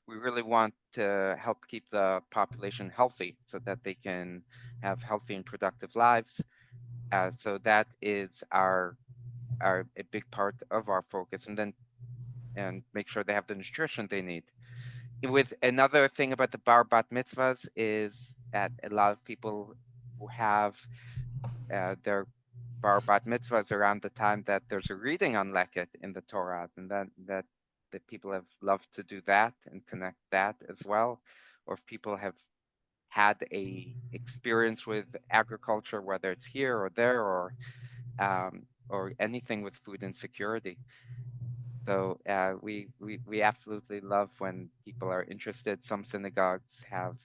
we really want to help keep the population healthy so that they can have healthy and productive lives. So that is a big part of our focus, and make sure they have the nutrition they need. With another thing about the bar bat mitzvahs is that a lot of people who have their bar bat mitzvahs around the time that there's a reading on Leket in the Torah, and that people have loved to do that and connect that as well, or if people have had a experience with agriculture, whether it's here or there, or anything with food insecurity. So we absolutely love when people are interested. Some synagogues have,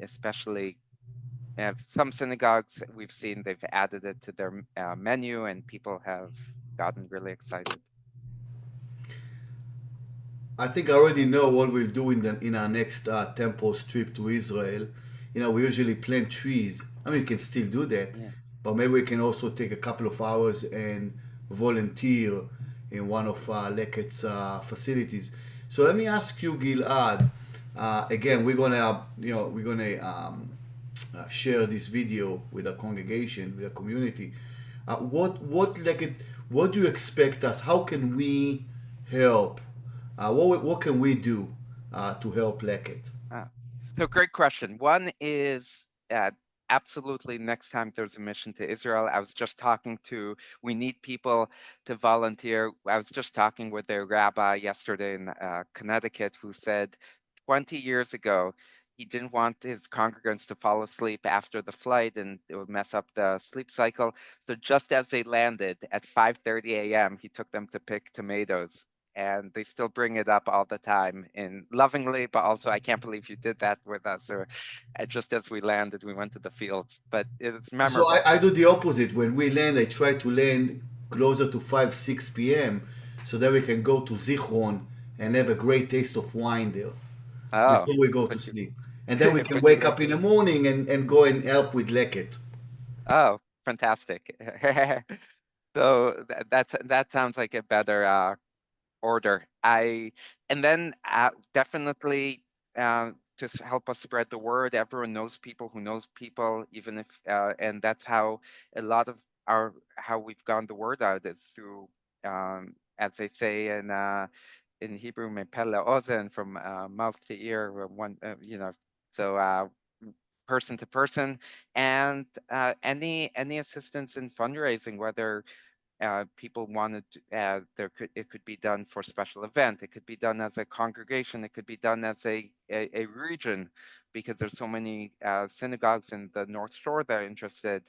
especially some synagogues we've seen they've added it to their menu, and people have gotten really excited. I think I already know what we'll do in our next Temples trip to Israel. You know, we usually plant trees. I mean, we can still do that, Yeah. but maybe we can also take a couple of hours and volunteer in one of Leket's facilities. So let me ask you, Gilad. Again, we're gonna share this video with the congregation, with the community. What do you expect us? How can we help? What can we do to help Leket? Ah, so great question. One is absolutely next time there's a mission to Israel. We need people to volunteer. I was just talking with a rabbi yesterday in Connecticut who said 20 years ago, he didn't want his congregants to fall asleep after the flight and it would mess up the sleep cycle. So just as they landed at 5:30 a.m., he took them to pick tomatoes, and they still bring it up all the time in lovingly, but also I can't believe you did that with us. Or just as we landed, we went to the fields, but it's So memorable. I do the opposite. When we land, I try to land closer to 5, 6 p.m. so that we can go to Zichron and have a great taste of wine there Oh, before we go to put you, sleep. And then we can put you wake in. up in the morning and go and help with Leket. Oh, fantastic. So that sounds like a better order. And then definitely to help us spread the word. Everyone knows people who knows people, even if and that's how a lot of how we've gotten the word out is through, as they say in Hebrew, mepeh le'ozen, from mouth to ear, so person to person, and any assistance in fundraising, whether people wanted it could be done for special event, it could be done as a congregation, it could be done as a region, because there's so many synagogues in the North Shore that are interested.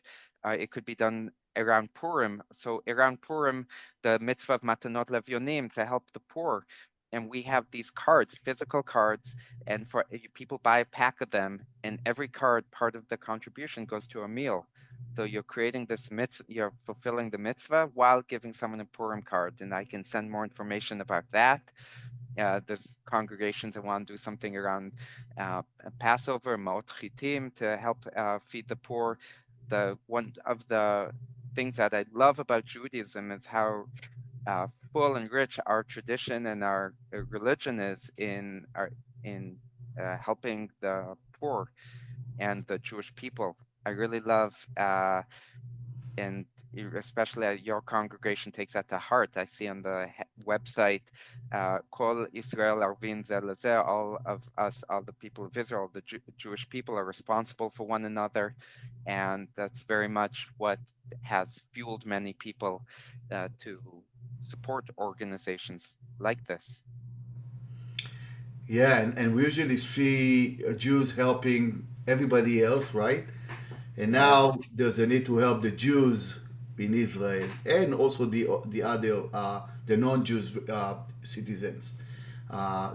It could be done around Purim. So around Purim, the mitzvah of Matanot Levyonim, to help the poor. And we have these cards, physical cards, and for people buy a pack of them, and every card, part of the contribution goes to a meal. So you're creating this mitzvah, you're fulfilling the mitzvah while giving someone a Purim card. And I can send more information about that. There's congregations that want to do something around Passover, Ma'ot Chitim, to help feed the poor. One of the things that I love about Judaism is how full and rich our tradition and our religion is in helping the poor and the Jewish people. I really love and especially your congregation takes that to heart. I see on the website, Kol Israel Arvin Ze Lezeh, all of us, all the people of Israel, the Jewish people are responsible for one another. And that's very much what has fueled many people to support organizations like this. Yeah, and we usually see Jews helping everybody else, right? And now there's a need to help the Jews in Israel and also the other the non-Jews citizens.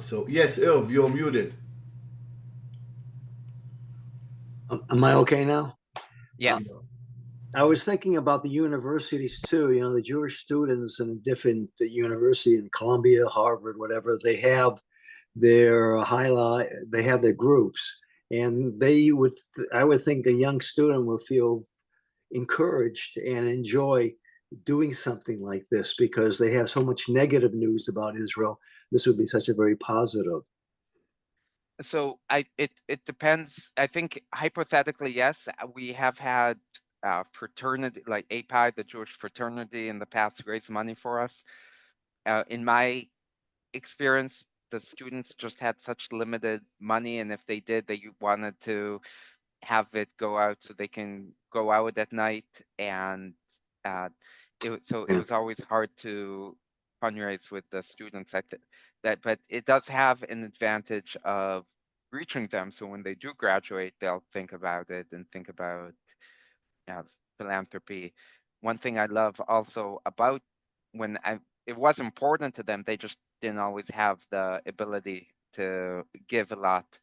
So yes, Irv, you're muted. Am I okay now? Yes. I was thinking about the universities too. You know, the Jewish students in different university in Columbia, Harvard, whatever, they have their highlight, they have their groups, and I would think a young student would feel encouraged and enjoy doing something like this because they have so much negative news about Israel. This would be such a very positive. So it depends. I think hypothetically, yes, we have had fraternity like API, the Jewish fraternity, in the past raise money for us. In my experience, the students just had such limited money, and if they did, they wanted to have it go out so they can go out at night, and it was always hard to fundraise with the students. But it does have an advantage of reaching them. So when they do graduate, they'll think about it and think about philanthropy. One thing I love also about it was important to them, they just didn't always have the ability to give a lot.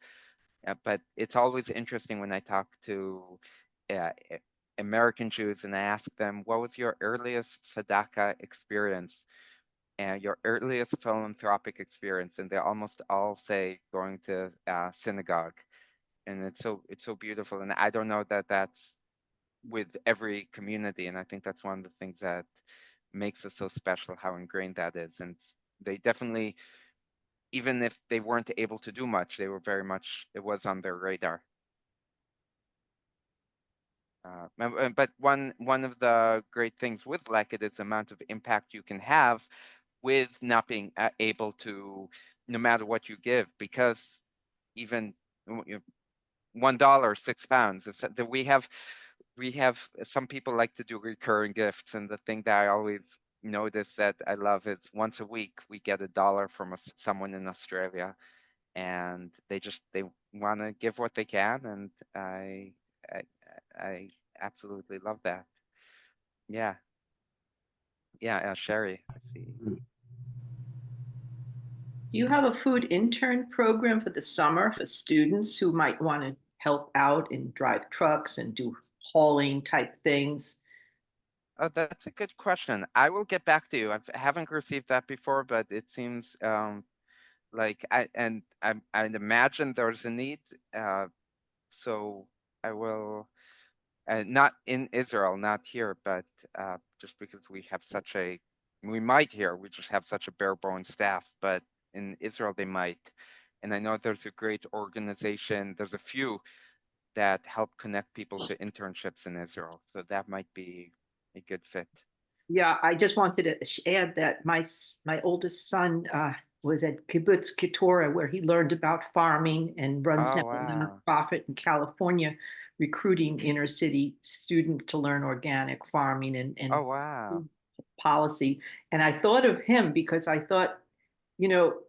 But it's always interesting when I talk to American Jews and I ask them, what was your earliest tzedakah experience and your earliest philanthropic experience? And they almost all say going to synagogue. And it's so beautiful. And I don't know that that's with every community. And I think that's one of the things that makes it so special, how ingrained that is. And they definitely, even if they weren't able to do much, they were very much, it was on their radar. But one of the great things with Leket is the amount of impact you can have with not being able to, no matter what you give, because even $1, £6. We have some people like to do recurring gifts, and the thing that I always notice that I love is once a week we get $1 from someone in Australia, and they want to give what they can, and I absolutely love that. Yeah. Sherry, I see. Do you have a food intern program for the summer for students who might want to help out and drive trucks and do hauling type things? Oh, that's a good question. I will get back to you. I haven't received that before, but it seems like I'd imagine there's a need. So I will, not in Israel, not here, but just because we just have such a bare bones staff, but in Israel they might. And I know there's a great organization, there's a few that help connect people to internships in Israel. So that might be a good fit. Yeah, I just wanted to add that my oldest son was at Kibbutz Ketorah, where he learned about farming and runs now Oh, a wow. nonprofit in California, recruiting inner city students to learn organic farming and Oh, wow. policy. And I thought of him because I thought,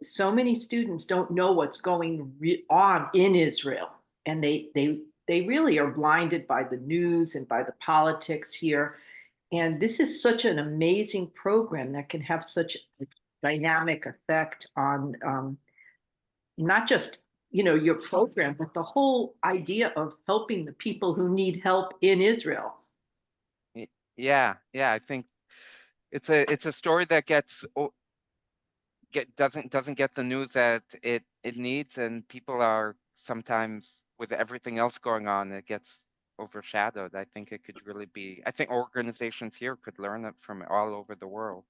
so many students don't know what's going on in Israel, and they really are blinded by the news and by the politics here. And this is such an amazing program that can have such a dynamic effect on not just your program, but the whole idea of helping the people who need help in Israel. Yeah, I think it's a story that doesn't get the news that it needs, and people are sometimes, with everything else going on, it gets overshadowed. I think it could really be. I think organizations here could learn it from all over the world.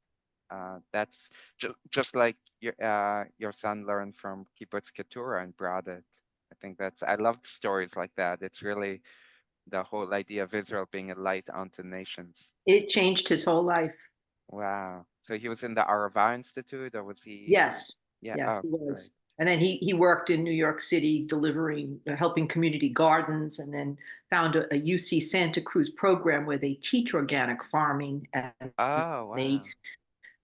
That's just like your son learned from Kibbutz Keturah and brought it. I think I love stories like that. It's really the whole idea of Israel being a light unto nations. It changed his whole life. Wow. So he was in the Ahavat Institute, or was he? Yes. Yeah. Yes, Oh, he was. great. And then he worked in New York City delivering, helping community gardens, and then found a UC Santa Cruz program where they teach organic farming. And Oh, they wow.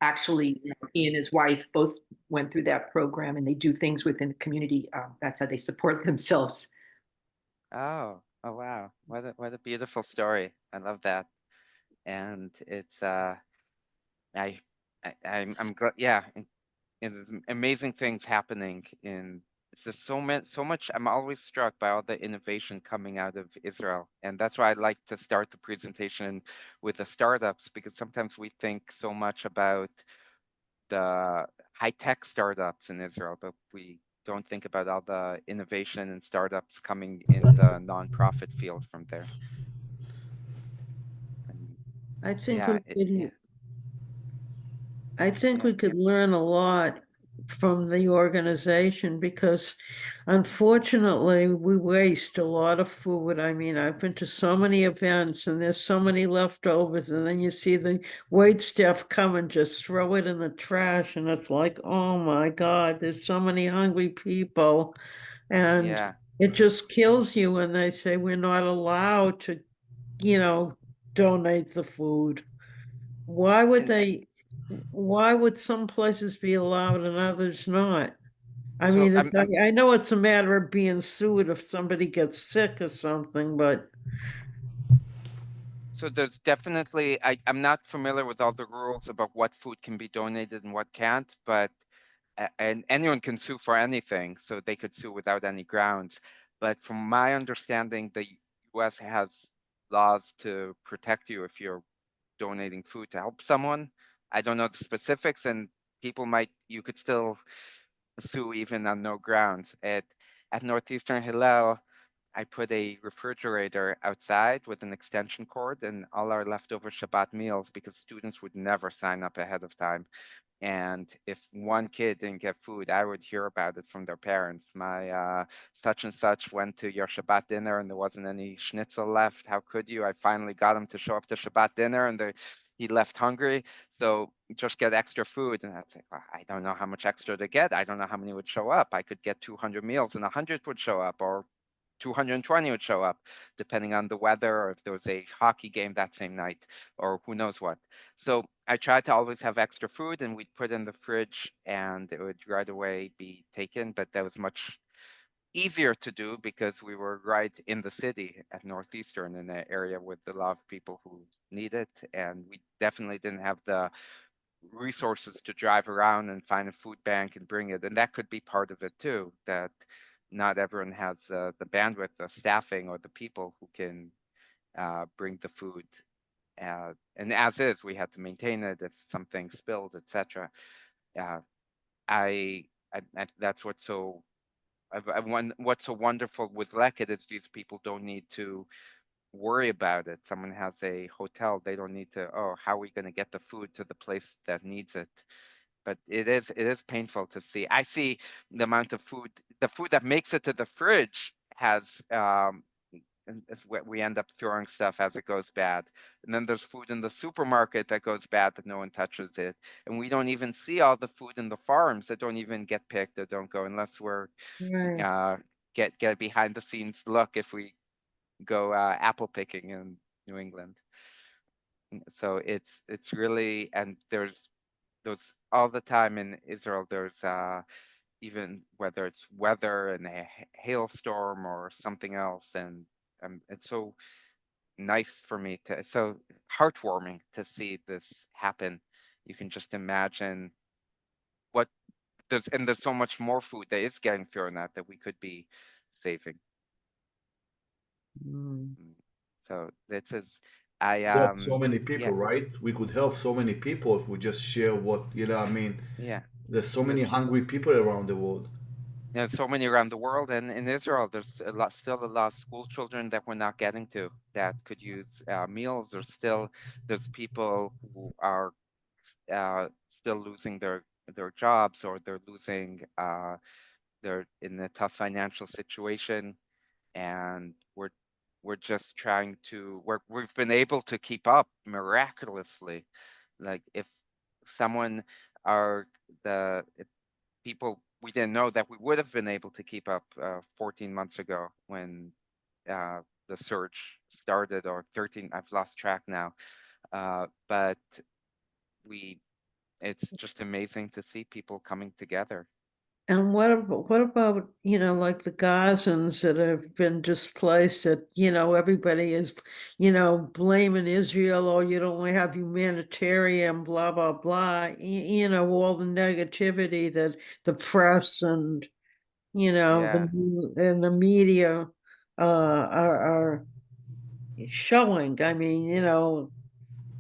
actually, he and his wife both went through that program, and they do things within the community. That's how they support themselves. Oh, wow. What a beautiful story. I love that. And it's I I'm glad. Yeah, and there's amazing things happening in. It's just so much. I'm always struck by all the innovation coming out of Israel, and that's why I like to start the presentation with the startups, because sometimes we think so much about the high-tech startups in Israel, but we don't think about all the innovation and startups coming in the nonprofit field from there. And I think yeah, I think yeah, we could learn a lot from the organization because unfortunately we waste a lot of food. I mean, I've been to so many events and there's so many leftovers, and then you see the wait staff come and just throw it in the trash, and it's like, oh my God, there's so many hungry people. And yeah. it just kills you when they say we're not allowed to, donate the food. Why would And why would some places be allowed and others not? I so mean, I'm I know it's a matter of being sued if somebody gets sick or something, but So there's definitely, I'm not familiar with all the rules about what food can be donated and what can't, but and anyone can sue for anything, so they could sue without any grounds. But from my understanding, the US has laws to protect you if you're donating food to help someone. I don't know the specifics, and you could still sue even on no grounds. At Northeastern Hillel, I put a refrigerator outside with an extension cord and all our leftover Shabbat meals, because students would never sign up ahead of time. And if one kid didn't get food, I would hear about it from their parents. My such and such went to your Shabbat dinner and there wasn't any schnitzel left. How could you? I finally got him to show up to Shabbat dinner, and he left hungry. So just get extra food. And I'd say, well, I don't know how much extra to get. I don't know how many would show up. I could get 200 meals and 100 would show up, or 220 would show up, depending on the weather, or if there was a hockey game that same night, or who knows what. So I tried to always have extra food, and we'd put in the fridge and it would right away be taken. But that was much easier to do because we were right in the city at Northeastern, in an area with a lot of people who need it. And we definitely didn't have the resources to drive around and find a food bank and bring it. And that could be part of it too, that not everyone has the bandwidth, the staffing, or the people who can bring the food. And as is, we had to maintain it if something spilled, etc. Uh, that's what's so wonderful with Leket is these people don't need to worry about it. Someone has a hotel, they don't need to, oh, how are we going to get the food to the place that needs it? But it is painful to see. I see the amount of food, the food that makes it to the fridge has and is what we end up throwing stuff as it goes bad. And then there's food in the supermarket that goes bad that no one touches it. And we don't even see all the food in the farms that don't even get picked or don't go, unless we're right. uh, get a behind the scenes look if we go apple picking in New England. So it's really, and there's those all the time in Israel. There's even whether it's weather and a hailstorm or something else, and it's so nice for me to. So heartwarming to see this happen. You can just imagine what there's so much more food that is getting thrown out that we could be saving. Mm. So this is I Help so many people, yeah, right? We could help so many people if we just share what, I mean, yeah. there's so There's, many hungry people around the world. there's so many around the world, and in Israel, there's still a lot of school children that we're not getting to that could use meals. There's people who are still losing their jobs, or they're losing they're in a tough financial situation, and we're just trying to we've been able to keep up miraculously. Like if someone are the if people we didn't know that we would have been able to keep up 14 months ago when uh, the surge started, or 13, I've lost track now. But we it's just amazing to see people coming together. And what about, like the Gazans that have been displaced, that, everybody is, blaming Israel, or you don't have humanitarian, blah, blah, blah, all the negativity that the press and, Yeah. the media are showing. I mean,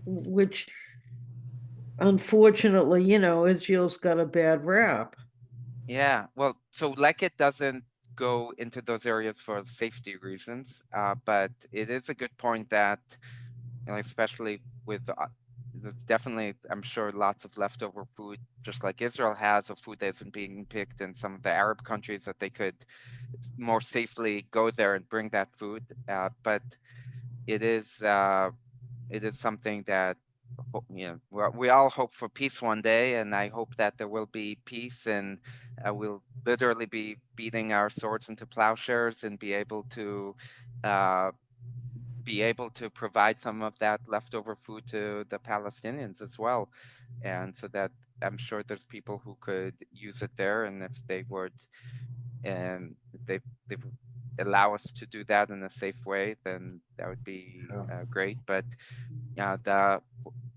which unfortunately, Israel's got a bad rap. Yeah, well, so Leket doesn't go into those areas for safety reasons, but it is a good point that, especially with, there's definitely, I'm sure, lots of leftover food, just like Israel has, of food that isn't being picked in some of the Arab countries, that they could more safely go there and bring that food. But it is uh, it is something that we all hope for peace one day, and I hope that there will be peace, and we'll literally be beating our swords into plowshares and uh, be able to provide some of that leftover food to the Palestinians as well, and so that I'm sure there's people who could use it there, and if they would, and if they would allow us to do that in a safe way, then that would be Yeah. great. But the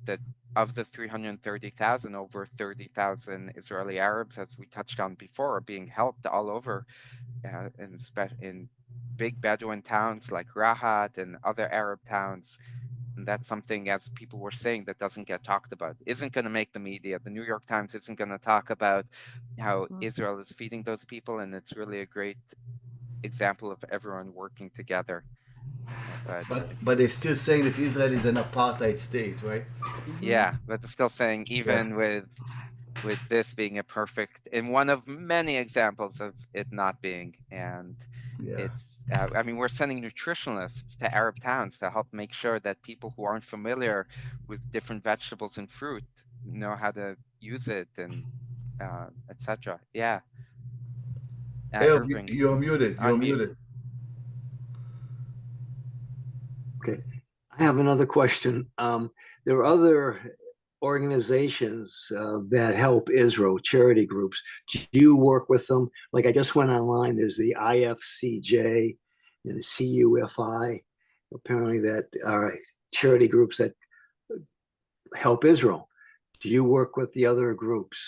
that of the 330,000, over 30,000 Israeli Arabs, as we touched on before, are being helped all over in big Bedouin towns like Rahat and other Arab towns. And that's something, as people were saying, that doesn't get talked about, isn't going to make the media. The New York Times isn't going to talk about how Israel is feeding those people. And it's really a great example of everyone working together. But But they're still saying that Israel is an apartheid state, right? yeah, but they're still saying, Yeah. even with this being a perfect, in one of many examples of it not being. And Yeah. it's, I mean, we're sending nutritionalists to Arab towns to help make sure that people who aren't familiar with different vegetables and fruit know how to use it, and etc. Yeah, Elv, Irving, you're muted. You're unmute. muted. Okay. I have another question. There are other organizations that help Israel, charity groups. Do you work with them? Like I just went online, there's the IFCJ and the CUFI, apparently, that are charity groups that help Israel. Do you work with the other groups?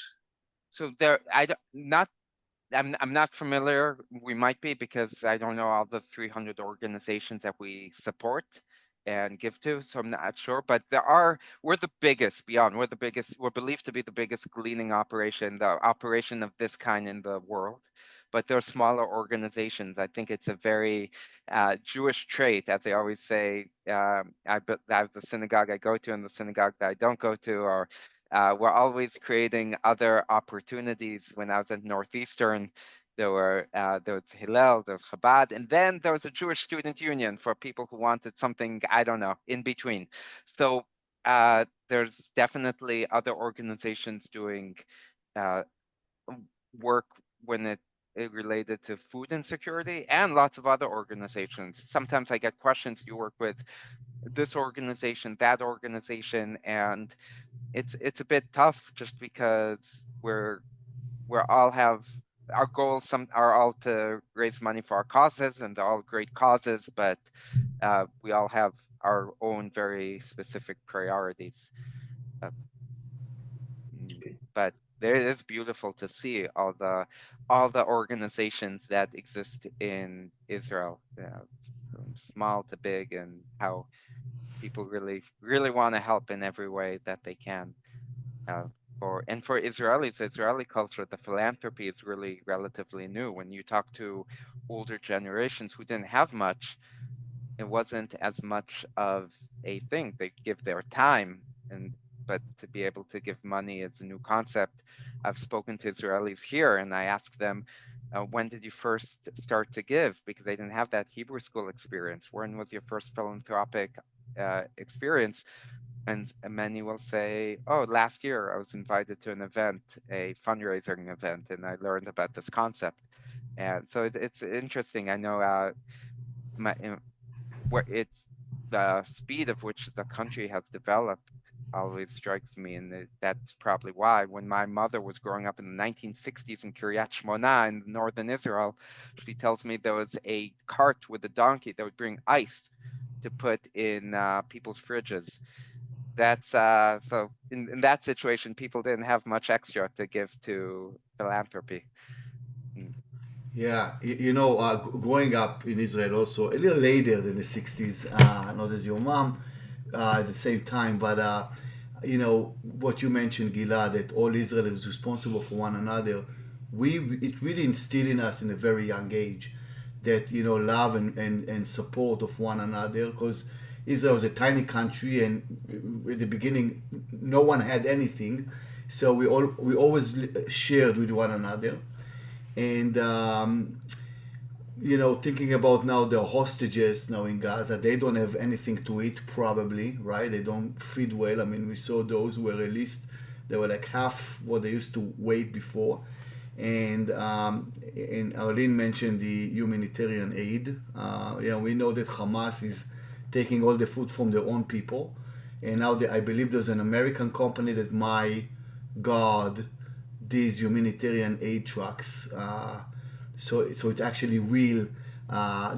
So there, I'm not familiar. We might be, because I don't know all the 300 organizations that we support and give to, so I'm not sure. But we're the biggest, we're the biggest, we're believed to be the biggest gleaning operation, the operation of this kind in the world. But there are smaller organizations. I think it's a very Jewish trait, as they always say. I have the synagogue I go to and the synagogue that I don't go to, or we're always creating other opportunities. When I was at Northeastern, there was Hillel, there was Chabad, and then there was a Jewish student union for people who wanted something, I don't know, in between. So there's definitely other organizations doing uh, work when it related to food insecurity, and lots of other organizations. Sometimes I get questions, you work with this organization, that organization, and it's a bit tough, just because we're all have our goals are all to raise money for our causes, and they're all great causes, but we all have our own very specific priorities. Uh, but it is beautiful to see all the organizations that exist in Israel, from small to big, and how people really want to help in every way that they can. Uh, for Israelis, Israeli culture, the philanthropy is really relatively new. When you talk to older generations who didn't have much, it wasn't as much of a thing. They give their time, and but to be able to give money is a new concept. I've spoken to Israelis here, and I asked them, when did you first start to give? Because they didn't have that Hebrew school experience. When was your first philanthropic experience? And many will say, "Oh, last year I was invited to an event, a fundraising event, and I learned about this concept." And so it's interesting. I know my, where it's the speed of which the country has developed always strikes me, and that's probably why when my mother was growing up in the 1960s in Kiryat Shmona in northern Israel, she tells me there was a cart with a donkey that would bring ice to put in people's fridges. That's so in that situation, people didn't have much extra to give to philanthropy. Mm. Yeah, growing up in Israel also a little later than the 60s, not as your mom, at the same time, but what you mentioned, Gilad, that all Israel is responsible for one another. It really instilled in us in a very young age that love and support of one another, because Israel was a tiny country, and at the beginning no one had anything, so we always shared with one another. And thinking about now the hostages now in Gaza, they don't have anything to eat probably, right? They don't feed well. I mean, we saw those who were released, they were like half what they used to wait before. And Arlene mentioned the humanitarian aid. We know that Hamas is taking all the food from their own people, and now I believe there's an American company that, my God, these humanitarian aid trucks. So it actually will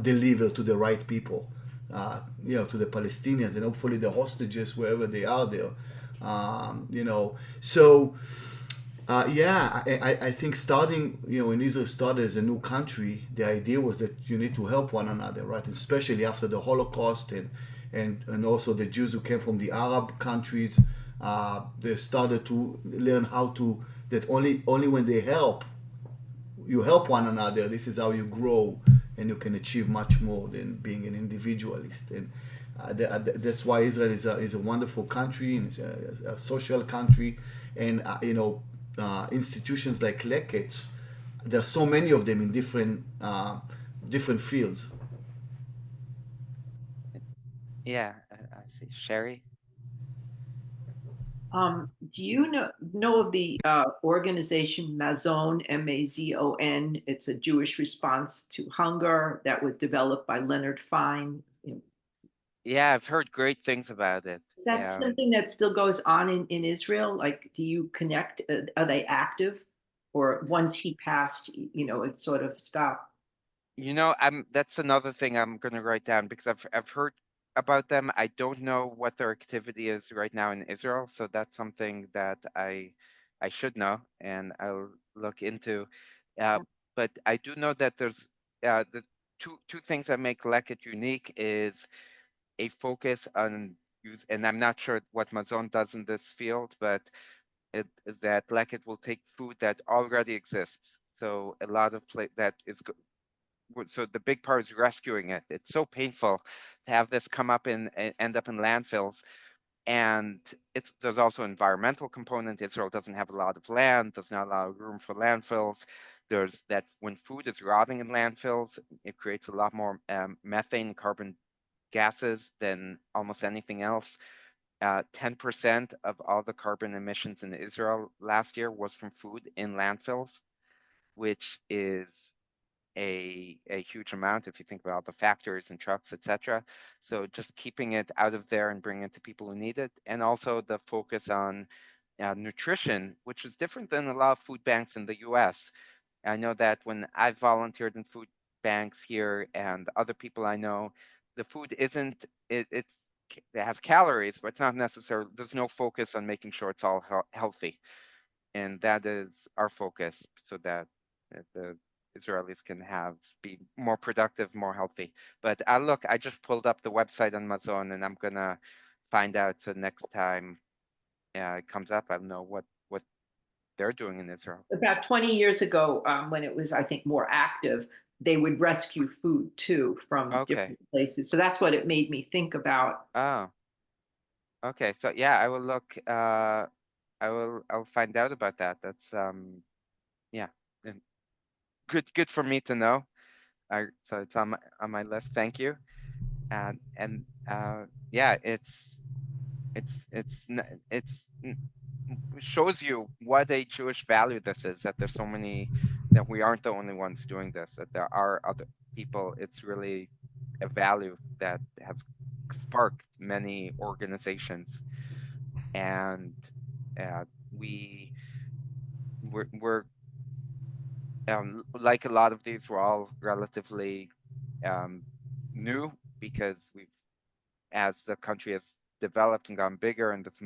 deliver to the right people, to the Palestinians, and hopefully the hostages wherever they are there. So I think starting, when Israel started as a new country, the idea was that you need to help one another, right? And especially after the Holocaust, and also the Jews who came from the Arab countries, they started to learn how to, that only when you help one another, this is how you grow, and you can achieve much more than being an individualist. And that's why Israel is a wonderful country, and it's a social country. And institutions like Leket, there are so many of them in different fields. Yeah, I see. Sherry? Do you know of the organization Mazon, Mazon? It's a Jewish response to hunger that was developed by Leonard Fine. Yeah, I've heard great things about it. Is that something that still goes on in Israel? Like, do you connect? Are they active, or once he passed, it sort of stopped? That's another thing I'm gonna write down because I've heard about them. I don't know what their activity is right now in Israel, so that's something that I should know and I'll look into. Uh, but I do know that there's the two things that make Leket unique is a focus on use, and I'm not sure what Mazon does in this field, but that Leket will take food that already exists. So a lot of that is so the big part is rescuing it. It's so painful to have this come up and end up in landfills. And there's also an environmental component. Israel doesn't have a lot of land. There's not a lot of room for landfills. There's that when food is rotting in landfills, it creates a lot more methane, carbon gases than almost anything else. 10% of all the carbon emissions in Israel last year was from food in landfills, which is a huge amount if you think about the factories and trucks, etc. So just keeping it out of there and bringing it to people who need it, and also the focus on nutrition, which is different than a lot of food banks in the U.S. I know that when I've volunteered in food banks here and other people I know, the food isn't it has calories, but it's not necessarily, there's no focus on making sure it's all healthy, and that is our focus, so that the Israelis can be more productive, more healthy. But look, I just pulled up the website on Mazon, and I'm gonna find out, so next time it comes up, I'll know what they're doing in Israel. About 20 years ago, when it was, I think, more active, they would rescue food too from Okay. different places. So that's what it made me think about. Oh, okay. So yeah, I will look. I'll find out about that. That's yeah, and good for me to know. So it's on my list. Thank you. And yeah, shows you what a Jewish value this is, that there's so many, that we aren't the only ones doing this, that there are other people. It's really a value that has sparked many organizations, and uh, we we're like a lot of these, we're all relatively um, new, because as the country has developed and gone bigger, and there's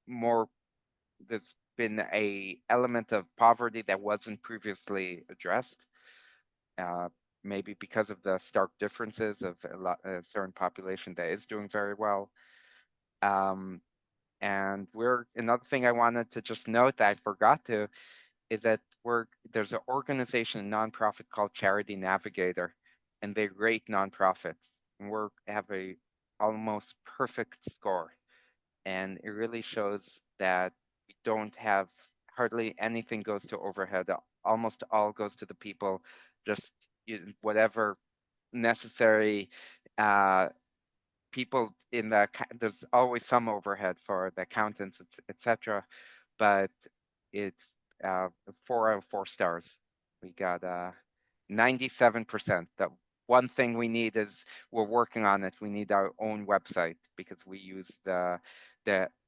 more, there's been a element of poverty that wasn't previously addressed, uh, maybe because of the stark differences of a certain population that is doing very well. Um, and another thing I wanted to just note that I forgot to, is that there's an organization, a nonprofit called Charity Navigator, and they rate nonprofits, and we have a almost perfect score, and it really shows that we don't have, hardly anything goes to overhead. Almost all goes to the people, just whatever necessary. People there's always some overhead for the accountants, etc. But it's 4 out of 4 stars. We got 97%. The one thing we need is, we're working on it. We need our own website, because we use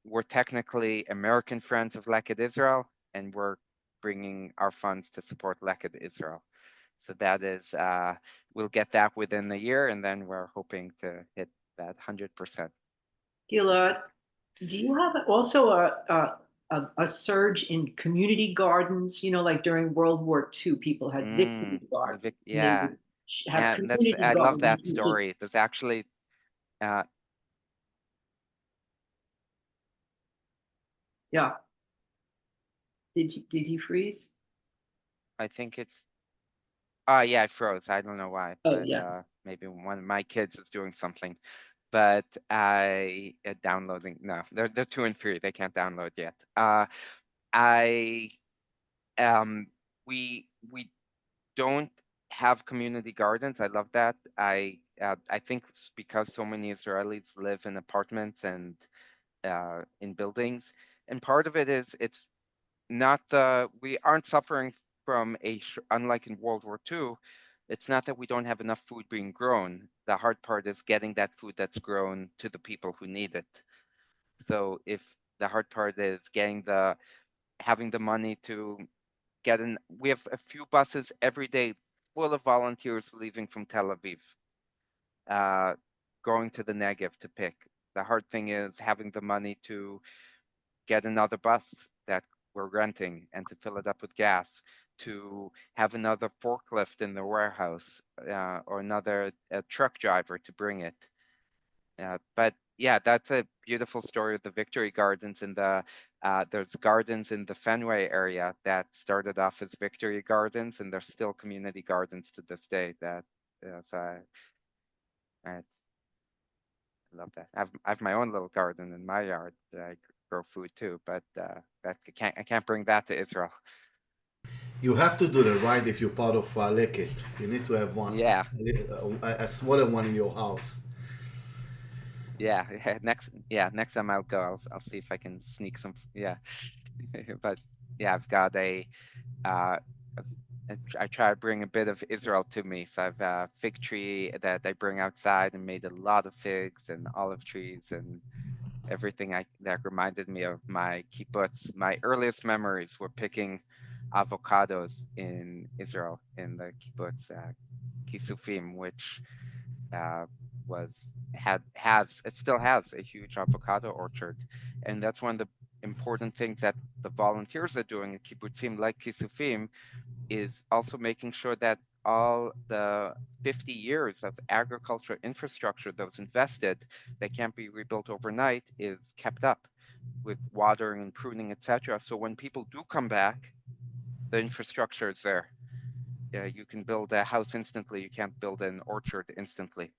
we're technically American Friends of Leket Israel, and we're bringing our funds to support Leket Israel. So that is, we'll get that within the year, and then we're hoping to hit that 100%. Gilad, do you have also a surge in community gardens? You know, like during World War II, people had victory gardens. And they Yeah, would have yeah, community I love that gardens. story. There's actually, uh, Yeah. Did he freeze? I think it's, yeah, I froze. I don't know why, Oh, but yeah. maybe one of my kids is doing something. But I downloading, no, they're 2 and 3. They can't download yet. I we don't have community gardens. I love that. I think it's because so many Israelis live in apartments and in buildings, and part of it is, it's not we aren't suffering from unlike in World War II. It's not that we don't have enough food being grown. The hard part is getting that food that's grown to the people who need it. So if the hard part is having the money to we have a few buses every day full of volunteers leaving from Tel Aviv, uh, going to the Negev to pick. The hard thing is having the money to get another bus that we're renting, and to fill it up with gas, to have another forklift in the warehouse, or another truck driver to bring it. But yeah, that's a beautiful story of the Victory Gardens, and there's gardens in the Fenway area that started off as Victory Gardens, and they're still community gardens to this day. So I love that. I have my own little garden in my yard that I grow food too, but I can't bring that to Israel. You have to do that, right? If you're part of Leket, you need to have one, Yeah, a smaller one in your house. yeah. Next time I'll go, I'll see if I can sneak some. Yeah, but yeah, I've got uh, I try to bring a bit of Israel to me. So I've a fig tree that I bring outside, and made a lot of figs and olive trees and everything that reminded me of my kibbutz. My earliest memories were picking avocados in Israel, in the kibbutz Kisufim, which it still has a huge avocado orchard, and that's one of the important things that the volunteers are doing at kibbutzim like Kisufim, is also making sure that all the 50 years of agricultural infrastructure that was invested, that can't be rebuilt overnight, is kept up with watering and pruning, etc. So when people do come back, the infrastructure is there. You can build a house instantly. You can't build an orchard instantly.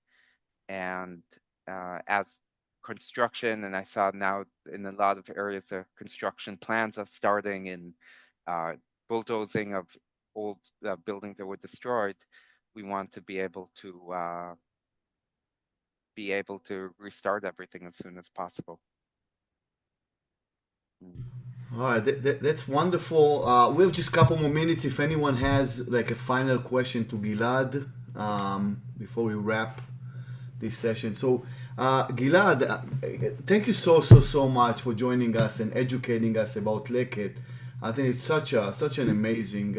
And as construction, and I saw now in a lot of areas, the construction plans are starting in bulldozing of old buildings that were destroyed. We want to be able to restart everything as soon as possible. All right, that's wonderful. We have just a couple more minutes. If anyone has like a final question to Gilad before we wrap this session. So, Gilad, thank you so much for joining us and educating us about Leket. I think it's such an amazing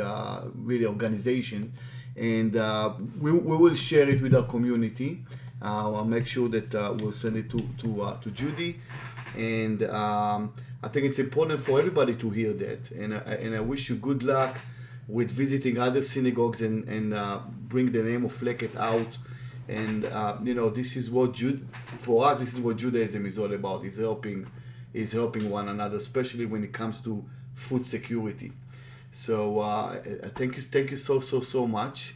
really organization, and we will share it with our community. I'll make sure that we'll send it to Judy, and I think it's important for everybody to hear that. And I wish you good luck with visiting other synagogues and bring the name of Leket out. And this is what for us. This is what Judaism is all about. Is helping one another, especially when it comes to food security. So thank you so much.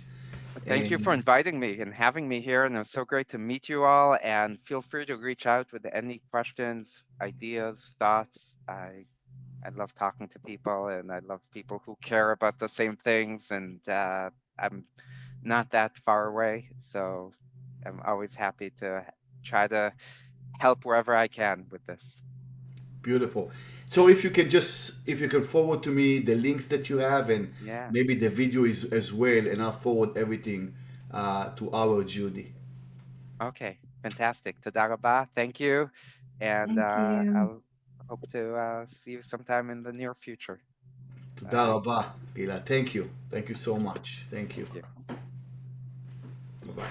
Thank you for inviting me and having me here, and it was so great to meet you all. And feel free to reach out with any questions, ideas, thoughts. I love talking to people, and I love people who care about the same things. And I'm not that far away, so I'm always happy to try to help wherever I can with this. Beautiful. So if you can forward to me the links that you have, and maybe the video is as well, and I'll forward everything to our Judy. Okay, fantastic. Toda rabah. Thank you, and I'll hope to see you sometime in the near future. Toda rabah, Gilad. Thank you so much. Thank you. Thank you. Bye-bye.